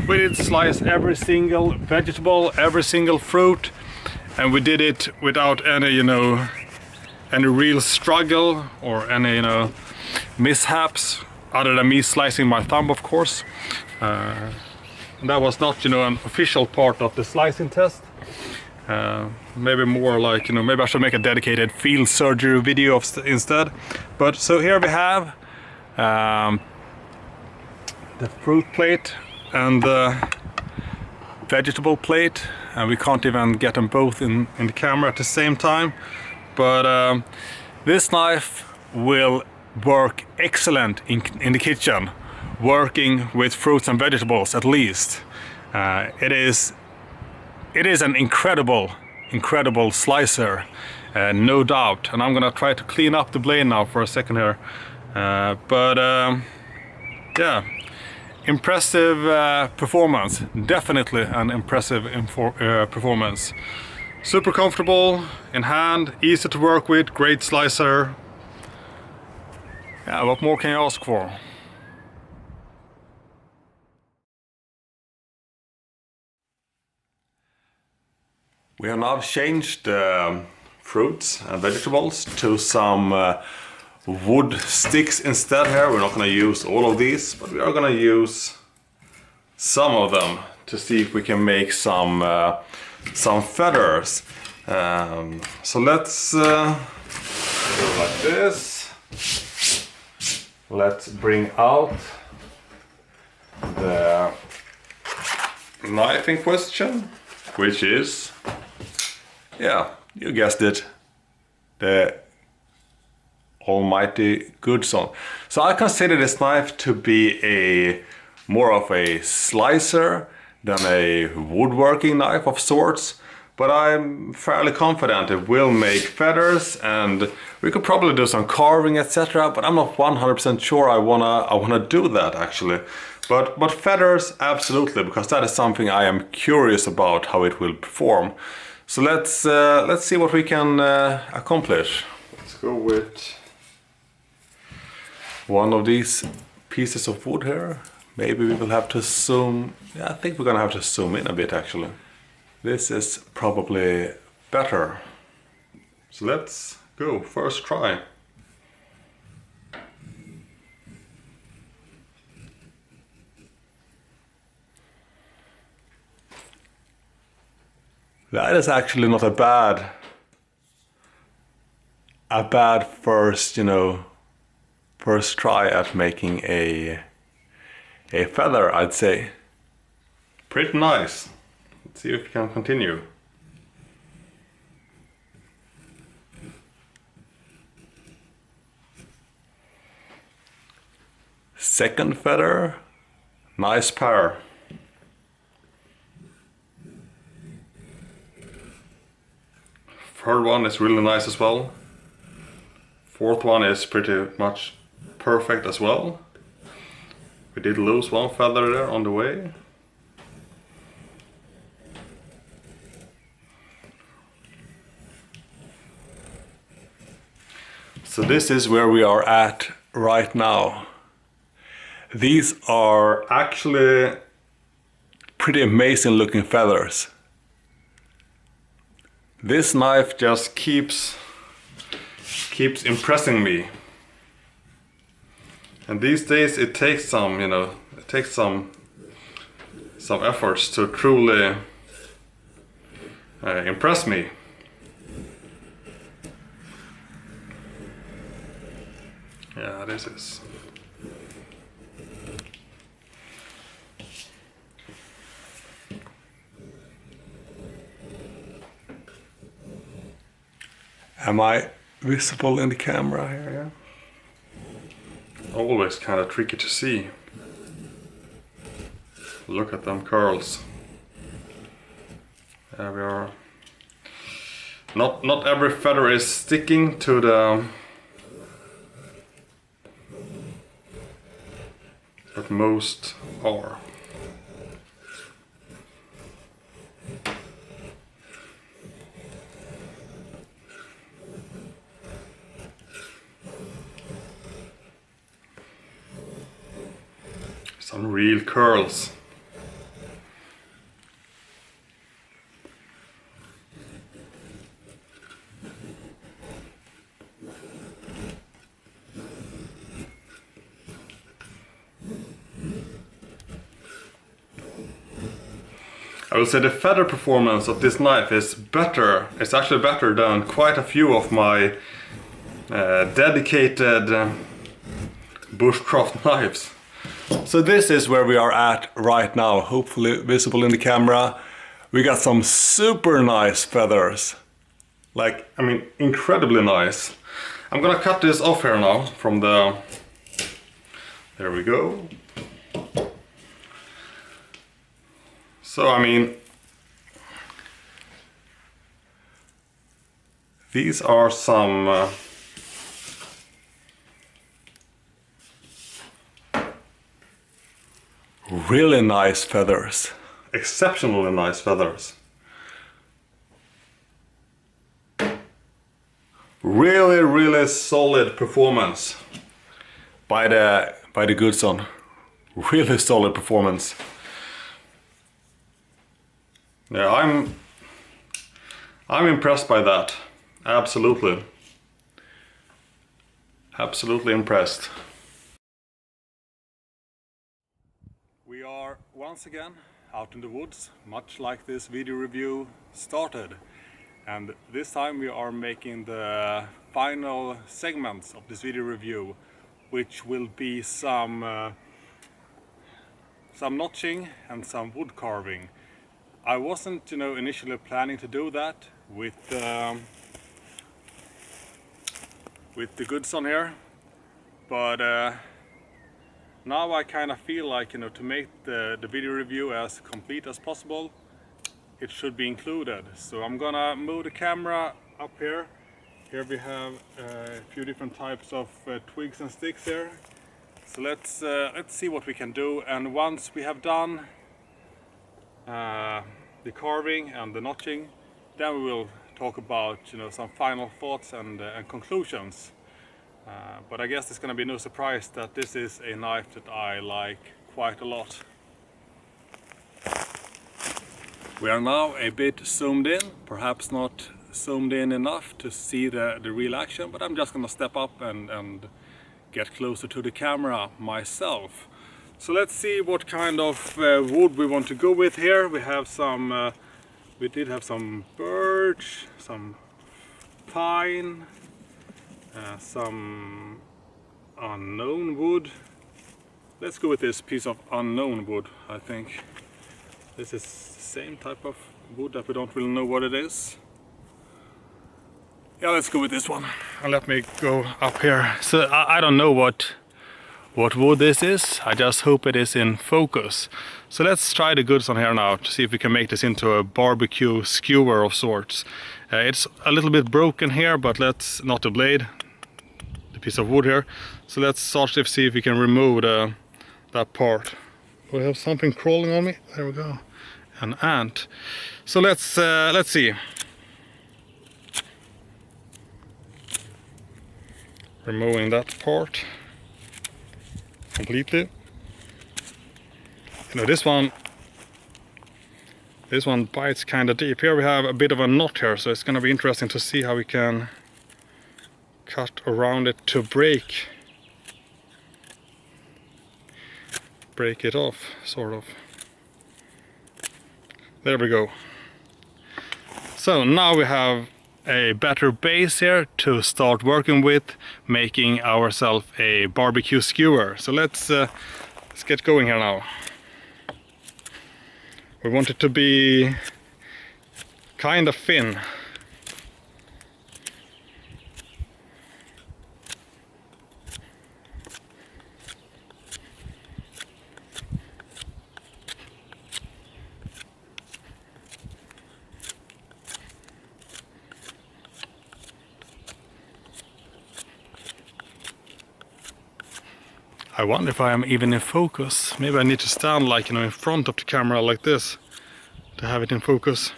every single vegetable, every single fruit, and we did it without any, you know, any real struggle or any, you know, mishaps. other than me slicing my thumb, of course. That was not, an official part of the slicing test. Maybe more like, maybe I should make a dedicated field surgery video instead. But so here we have the fruit plate and the vegetable plate, and we can't even get them both in the camera at the same time. But this knife will work excellent in the kitchen, working with fruits and vegetables at least. It is an incredible slicer, no doubt. And I'm gonna try to clean up the blade now for a second here. Yeah, impressive performance. Definitely an impressive performance. Super comfortable in hand, easy to work with, great slicer. Yeah, what more can you ask for? We have now changed fruits and vegetables to some wood sticks instead here. We're not going to use all of these, but we are going to use some of them to see if we can make some feathers. So let's go like this. Let's bring out the knife in question, which is, yeah, you guessed it, the almighty Gudzon. So I consider this knife to be more of a slicer than a woodworking knife of sorts, but I'm fairly confident it will make feathers, and we could probably do some carving, etc. But I'm not 100% sure I wanna do that actually. But feathers, absolutely, because that is something I am curious about how it will perform. So let's see what we can accomplish. Let's go with one of these pieces of wood here. Maybe we will have to zoom. Yeah, I think we're gonna have to zoom in a bit actually. This is probably better. So let's go, first try. That is actually not a bad first, first try at making a feather, I'd say. Pretty nice. Let's see if we can continue. Second feather, nice pair. Third one is really nice as well. Fourth one is pretty much perfect as well. We did lose one feather there on the way. So this is where we are at right now. These are actually pretty amazing looking feathers. This knife just keeps impressing me. And these days it takes some, some efforts to truly impress me. Yeah, this is. Am I visible in the camera here? Yeah. Always kind of tricky to see. Look at them curls. There we are. Not every feather is sticking to the. But most are. Some real curls. I will say the feather performance of this knife is better. It's actually better than quite a few of my dedicated bushcraft knives. So this is where we are at right now, hopefully visible in the camera. We got some super nice feathers. Like, I mean, incredibly nice. I'm gonna cut this off here now from the... There we go. So, I mean, these are some really nice feathers. Exceptionally nice feathers. Really, really solid performance by the Gudzon. Really solid performance. Yeah, I'm impressed by that. Absolutely. Absolutely impressed. We are once again out in the woods, much like this video review started. And this time we are making the final segments of this video review, which will be some notching and some wood carving. I wasn't, initially planning to do that with the Gudzon here, but now I kind of feel like, to make the video review as complete as possible, it should be included. So I'm gonna move the camera up here. Here we have a few different types of twigs and sticks here. So let's see what we can do. And once we have done the carving and the notching, then we will talk about some final thoughts and conclusions. But I guess it's gonna be no surprise that this is a knife that I like quite a lot. We are now a bit zoomed in, perhaps not zoomed in enough to see the real action, but I'm just gonna step up and get closer to the camera myself. So let's see what kind of wood we want to go with here. We have some, we did have some birch, some pine, some unknown wood. Let's go with this piece of unknown wood, I think. This is the same type of wood that we don't really know what it is. Yeah, let's go with this one. And let me go up here. So I don't know what wood this is. I just hope it is in focus. So let's try the Gudzon here now to see if we can make this into a barbecue skewer of sorts. It's a little bit broken here, but let's, not the blade, the piece of wood here. So let's start to see if we can remove that part. We have something crawling on me. There we go. An ant. So let's see. Removing that part completely. This one bites kind of deep. Here we have a bit of a knot here, so it's going to be interesting to see how we can cut around it to break it off, sort of. There we go. So now we have a better base here to start working with, making ourselves a barbecue skewer. So let's get going here now. We want it to be kind of thin. I wonder if I am even in focus. Maybe I need to stand like, in front of the camera like this to have it in focus.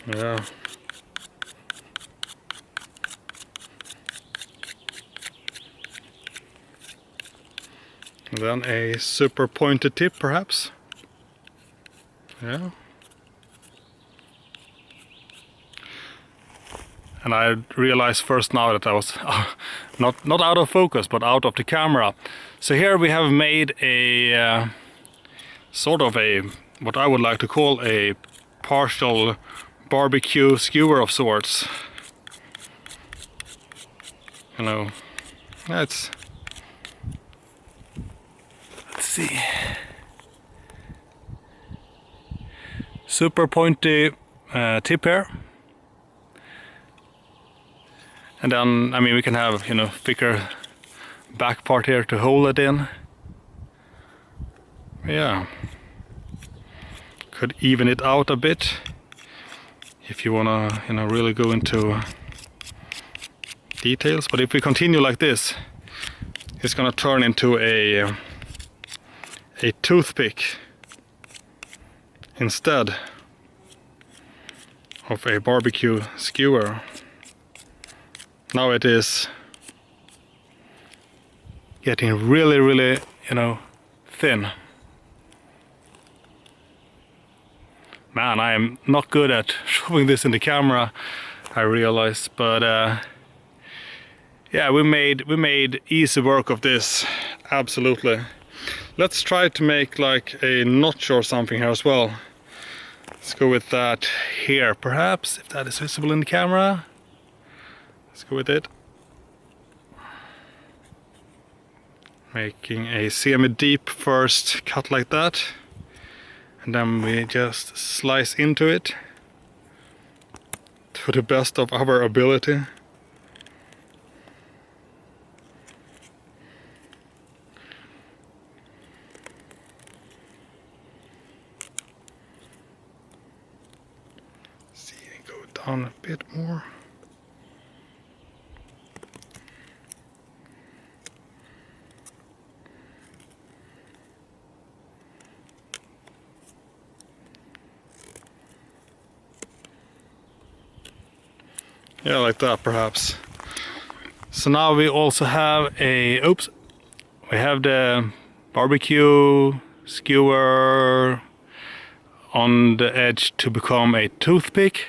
Yeah. And then a super pointed tip, perhaps. Yeah. And I realized first now that I was not out of focus, but out of the camera. So here we have made a sort of a, what I would like to call a partial barbecue skewer of sorts. You know, let's see. Super pointy tip here. And then, I mean, we can have, you know, thicker back part here to hold it in. Yeah. Could even it out a bit if you wanna, you know, really go into details. But if we continue like this, it's gonna turn into a toothpick instead of a barbecue skewer. Now it is getting really, really, you know, thin. Man, I am not good at showing this in the camera, I realize, but yeah, we made easy work of this, absolutely. Let's try to make like a notch or something here as well. Let's go with that here, perhaps, if that is visible in the camera. Let's go with it. Making a semi-deep first cut like that. And then we just slice into it to the best of our ability. See, go down a bit more. Yeah, like that perhaps. So now we also have we have the barbecue skewer on the edge to become a toothpick.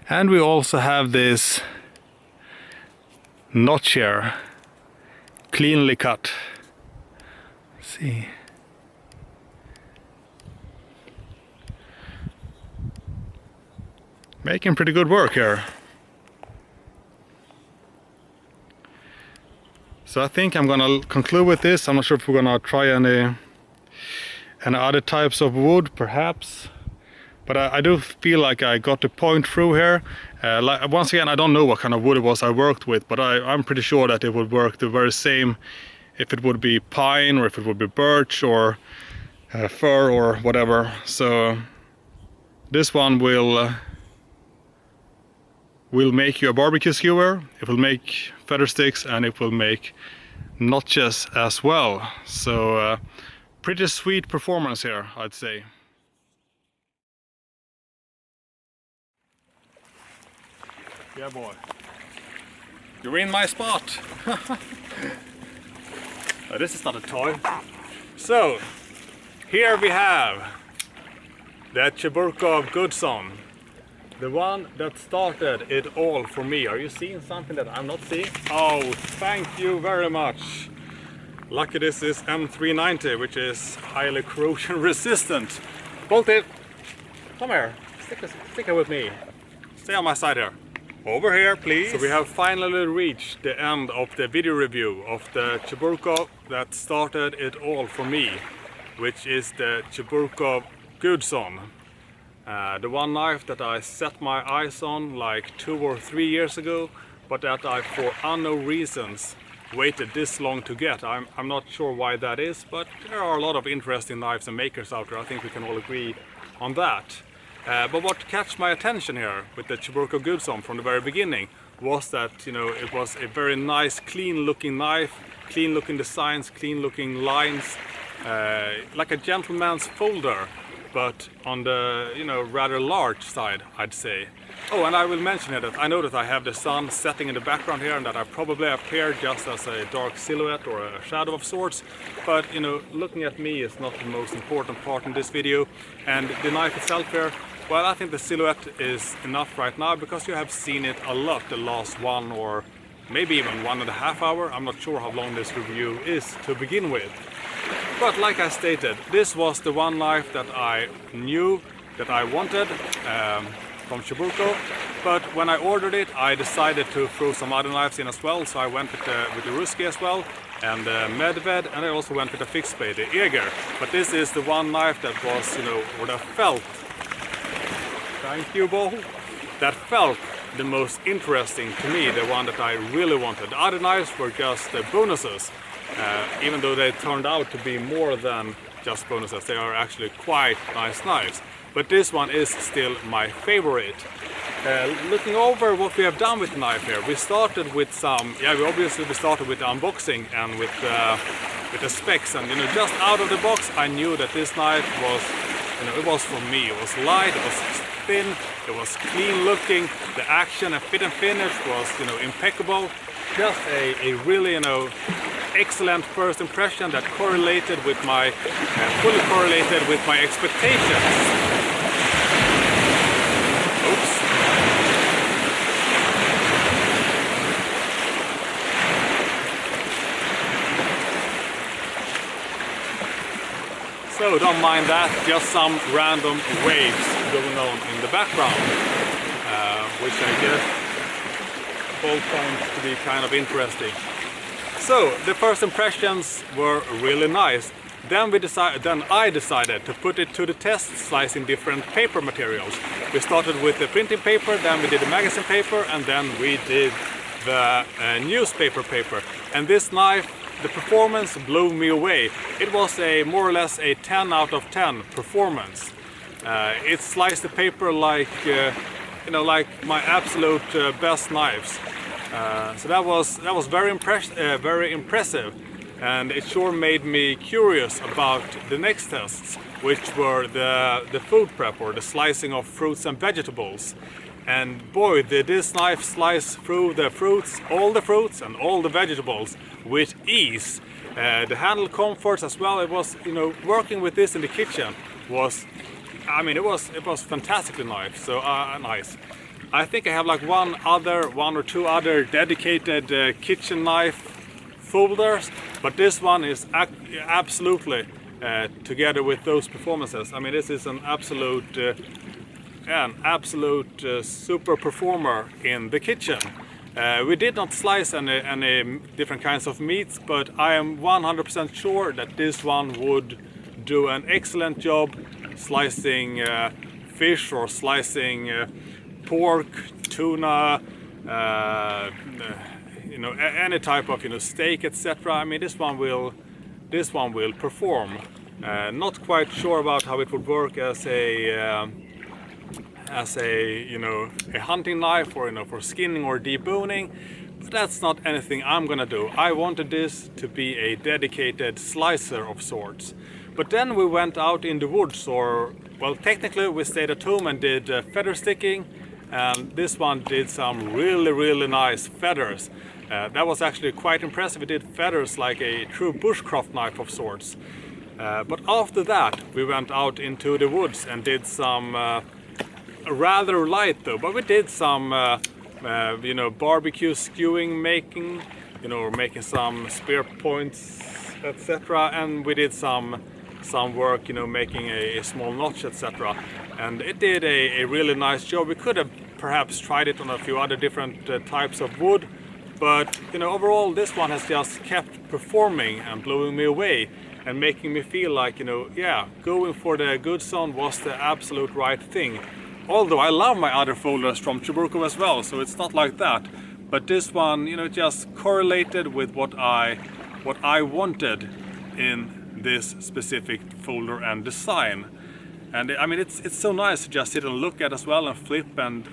And we also have this notch here, cleanly cut. Let's see. Making pretty good work here. So I think I'm gonna conclude with this. I'm not sure if we're gonna try any other types of wood, perhaps. But I do feel like I got the point through here. Like, once again, I don't know what kind of wood it was I worked with, but I'm pretty sure that it would work the very same if it would be pine or if it would be birch or fir or whatever. So this one will make you a barbecue skewer, it will make feather sticks, and it will make notches as well. So pretty sweet performance here, I'd say. Yeah, boy. You're in my spot. This is not a toy. So here we have the Cheburkov Gudzon. The one that started it all for me. Are you seeing something that I'm not seeing? Oh, thank you very much. Lucky this is M390, which is highly corrosion resistant. Bolt it. Come here. Stick here with me. Stay on my side here. Over here, please. So we have finally reached the end of the video review of the Cheburkov that started it all for me, which is the Cheburkov Gudzon. The one knife that I set my eyes on like 2 or 3 years ago, but that I, for unknown reasons, waited this long to get. I'm not sure why that is, but there are a lot of interesting knives and makers out there. I think we can all agree on that. But what catch my attention here with the Cheburkov Gudzon from the very beginning was that, you know, it was a very nice, clean-looking knife, clean-looking designs, clean-looking lines, like a gentleman's folder. but on the, you know, rather large side, I'd say. Oh, and I will mention here that I know that I have the sun setting in the background here and that I probably appear just as a dark silhouette or a shadow of sorts. But, you know, looking at me is not the most important part in this video. And the knife itself here, well, I think the silhouette is enough right now because you have seen it a lot the last 1 or maybe even 1.5 hours. I'm not sure how long this review is to begin with. But like I stated, this was the one knife that I knew that I wanted from Cheburkov. But when I ordered it, I decided to throw some other knives in as well. So I went with the Ruski as well, and the Medved, and I also went with the fixed blade, the Eger. But this is the one knife that was, you know, or that felt, thank you, Bo, that felt the most interesting to me, the one that I really wanted. The other knives were just bonuses, even though they turned out to be more than just bonuses. They are actually quite nice knives. But this one is still my favorite. Looking over what we have done with the knife here, we started with some, we started with the unboxing and with the specs, and, you know, just out of the box I knew that this knife was, you know, it was for me. It was light, it was thin, it was clean looking, the action and fit and finish was, you know, impeccable. Just a really, you know, excellent first impression that correlated with my, fully correlated with my expectations. Oops. So don't mind that, just some random waves going on in the background, which I guess both found to be kind of interesting. So the first impressions were really nice. Then I decided to put it to the test, slicing different paper materials. We started with the printing paper, then we did the magazine paper, and then we did the newspaper paper. And this knife, the performance blew me away. It was more or less a 10 out of 10 performance. It sliced the paper like, you know, like my absolute best knives. So that was very impressive, and it sure made me curious about the next tests, which were the food prep, or the slicing of fruits and vegetables. And boy, did this knife slice through the fruits and all the vegetables with ease. The handle comforts as well. It was, you know, working with this in the kitchen was, I mean, it was fantastically nice. So nice. I think I have like one or two other dedicated kitchen knife folders, but this one is absolutely together with those performances. I mean, this is an absolute super performer in the kitchen. We did not slice any different kinds of meats, but I am 100% sure that this one would do an excellent job slicing fish, or slicing pork, tuna, you know, any type of, you know, steak, etc. I mean, this one will perform. Not quite sure about how it would work as a you know, a hunting knife, or, you know, for skinning or deboning, but that's not anything I'm gonna do. I wanted this to be a dedicated slicer of sorts. But then we went out in the woods, or, well, technically we stayed at home and did feather sticking, and this one did some really nice feathers. That was actually quite impressive. It did feathers like a true bushcraft knife of sorts. But after that we went out into the woods and did some rather light though, but we did some you know, barbecue skewing making, you know, making some spear points, etc. And we did some work, you know, making a small notch, etc. And it did a really nice job. We could have perhaps tried it on a few other different types of wood, but, you know, overall this one has just kept performing and blowing me away and making me feel like, you know, yeah, going for the Gudzon was the absolute right thing. Although I love my other folders from Cheburkov as well, so it's not like that. But this one, you know, just correlated with what I wanted in this specific folder and design. And I mean, it's so nice to just sit and look at as well, and flip and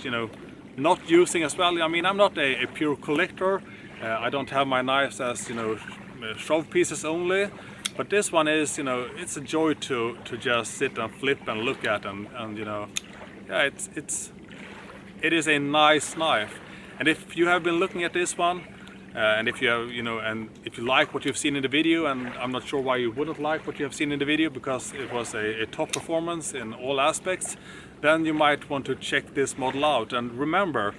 you know, not using as well. I mean, I'm not a pure collector. I don't have my knives as, you know, shove pieces only. But this one is, you know, it's a joy to just sit and flip and look at, and you know, yeah, it is a nice knife. And if you have been looking at this one, and if you have, you know, and if you like what you've seen in the video, and I'm not sure why you wouldn't like what you have seen in the video, because it was a top performance in all aspects, then you might want to check this model out. And remember,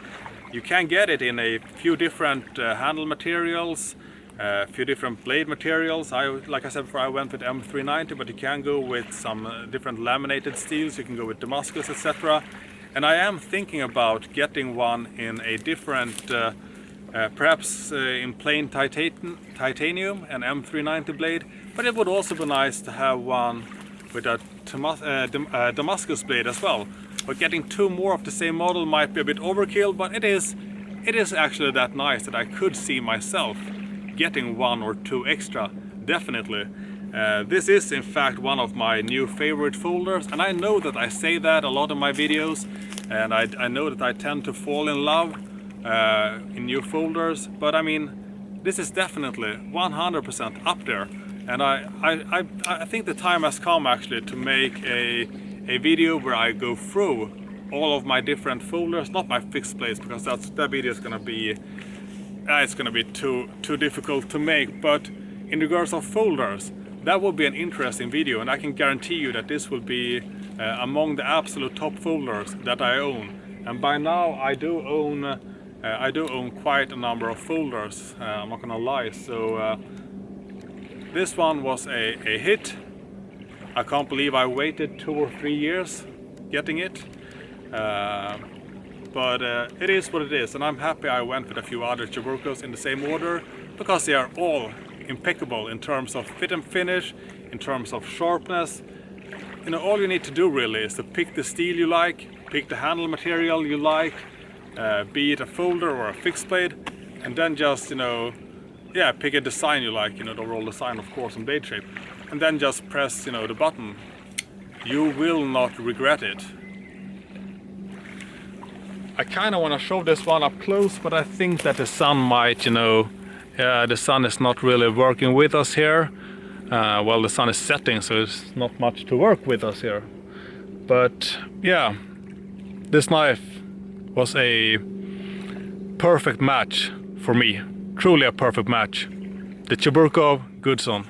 you can get it in a few different handle materials, a few different blade materials. Like I said before, I went with M390, but you can go with some different laminated steels. You can go with Damascus, etc. And I am thinking about getting one in a different, perhaps in plain titanium, an M390 blade. But it would also be nice to have one with a Damascus blade as well. But getting two more of the same model might be a bit overkill, but it is actually that nice that I could see myself getting one or two extra, definitely. This is in fact one of my new favorite folders, and I know that I say that a lot in my videos, and I know that I tend to fall in love in new folders, but I mean, this is definitely 100% up there. And I think the time has come actually to make a video where I go through all of my different folders, not my fixed blades, because that video is gonna be it's gonna be too difficult to make. But in regards of folders, that will be an interesting video, and I can guarantee you that this will be among the absolute top folders that I own. And by now I do own quite a number of folders, I'm not gonna lie. So this one was a hit. I can't believe I waited 2 or 3 years getting it. But it is what it is, and I'm happy I went with a few other Cheburkovs in the same order, because they are all impeccable in terms of fit and finish, in terms of sharpness. You know, all you need to do really is to pick the steel you like, pick the handle material you like, be it a folder or a fixed blade, and then just, you know, yeah, pick a design you like, you know, the overall design of course, and blade shape, and then just press, you know, the button. You will not regret it. I kind of want to show this one up close, but I think that the sun might, you know, the sun is not really working with us here. Well, the sun is setting, so it's not much to work with us here. But yeah, this knife was a perfect match for me. Truly a perfect match. The Cheburkov Gudzon.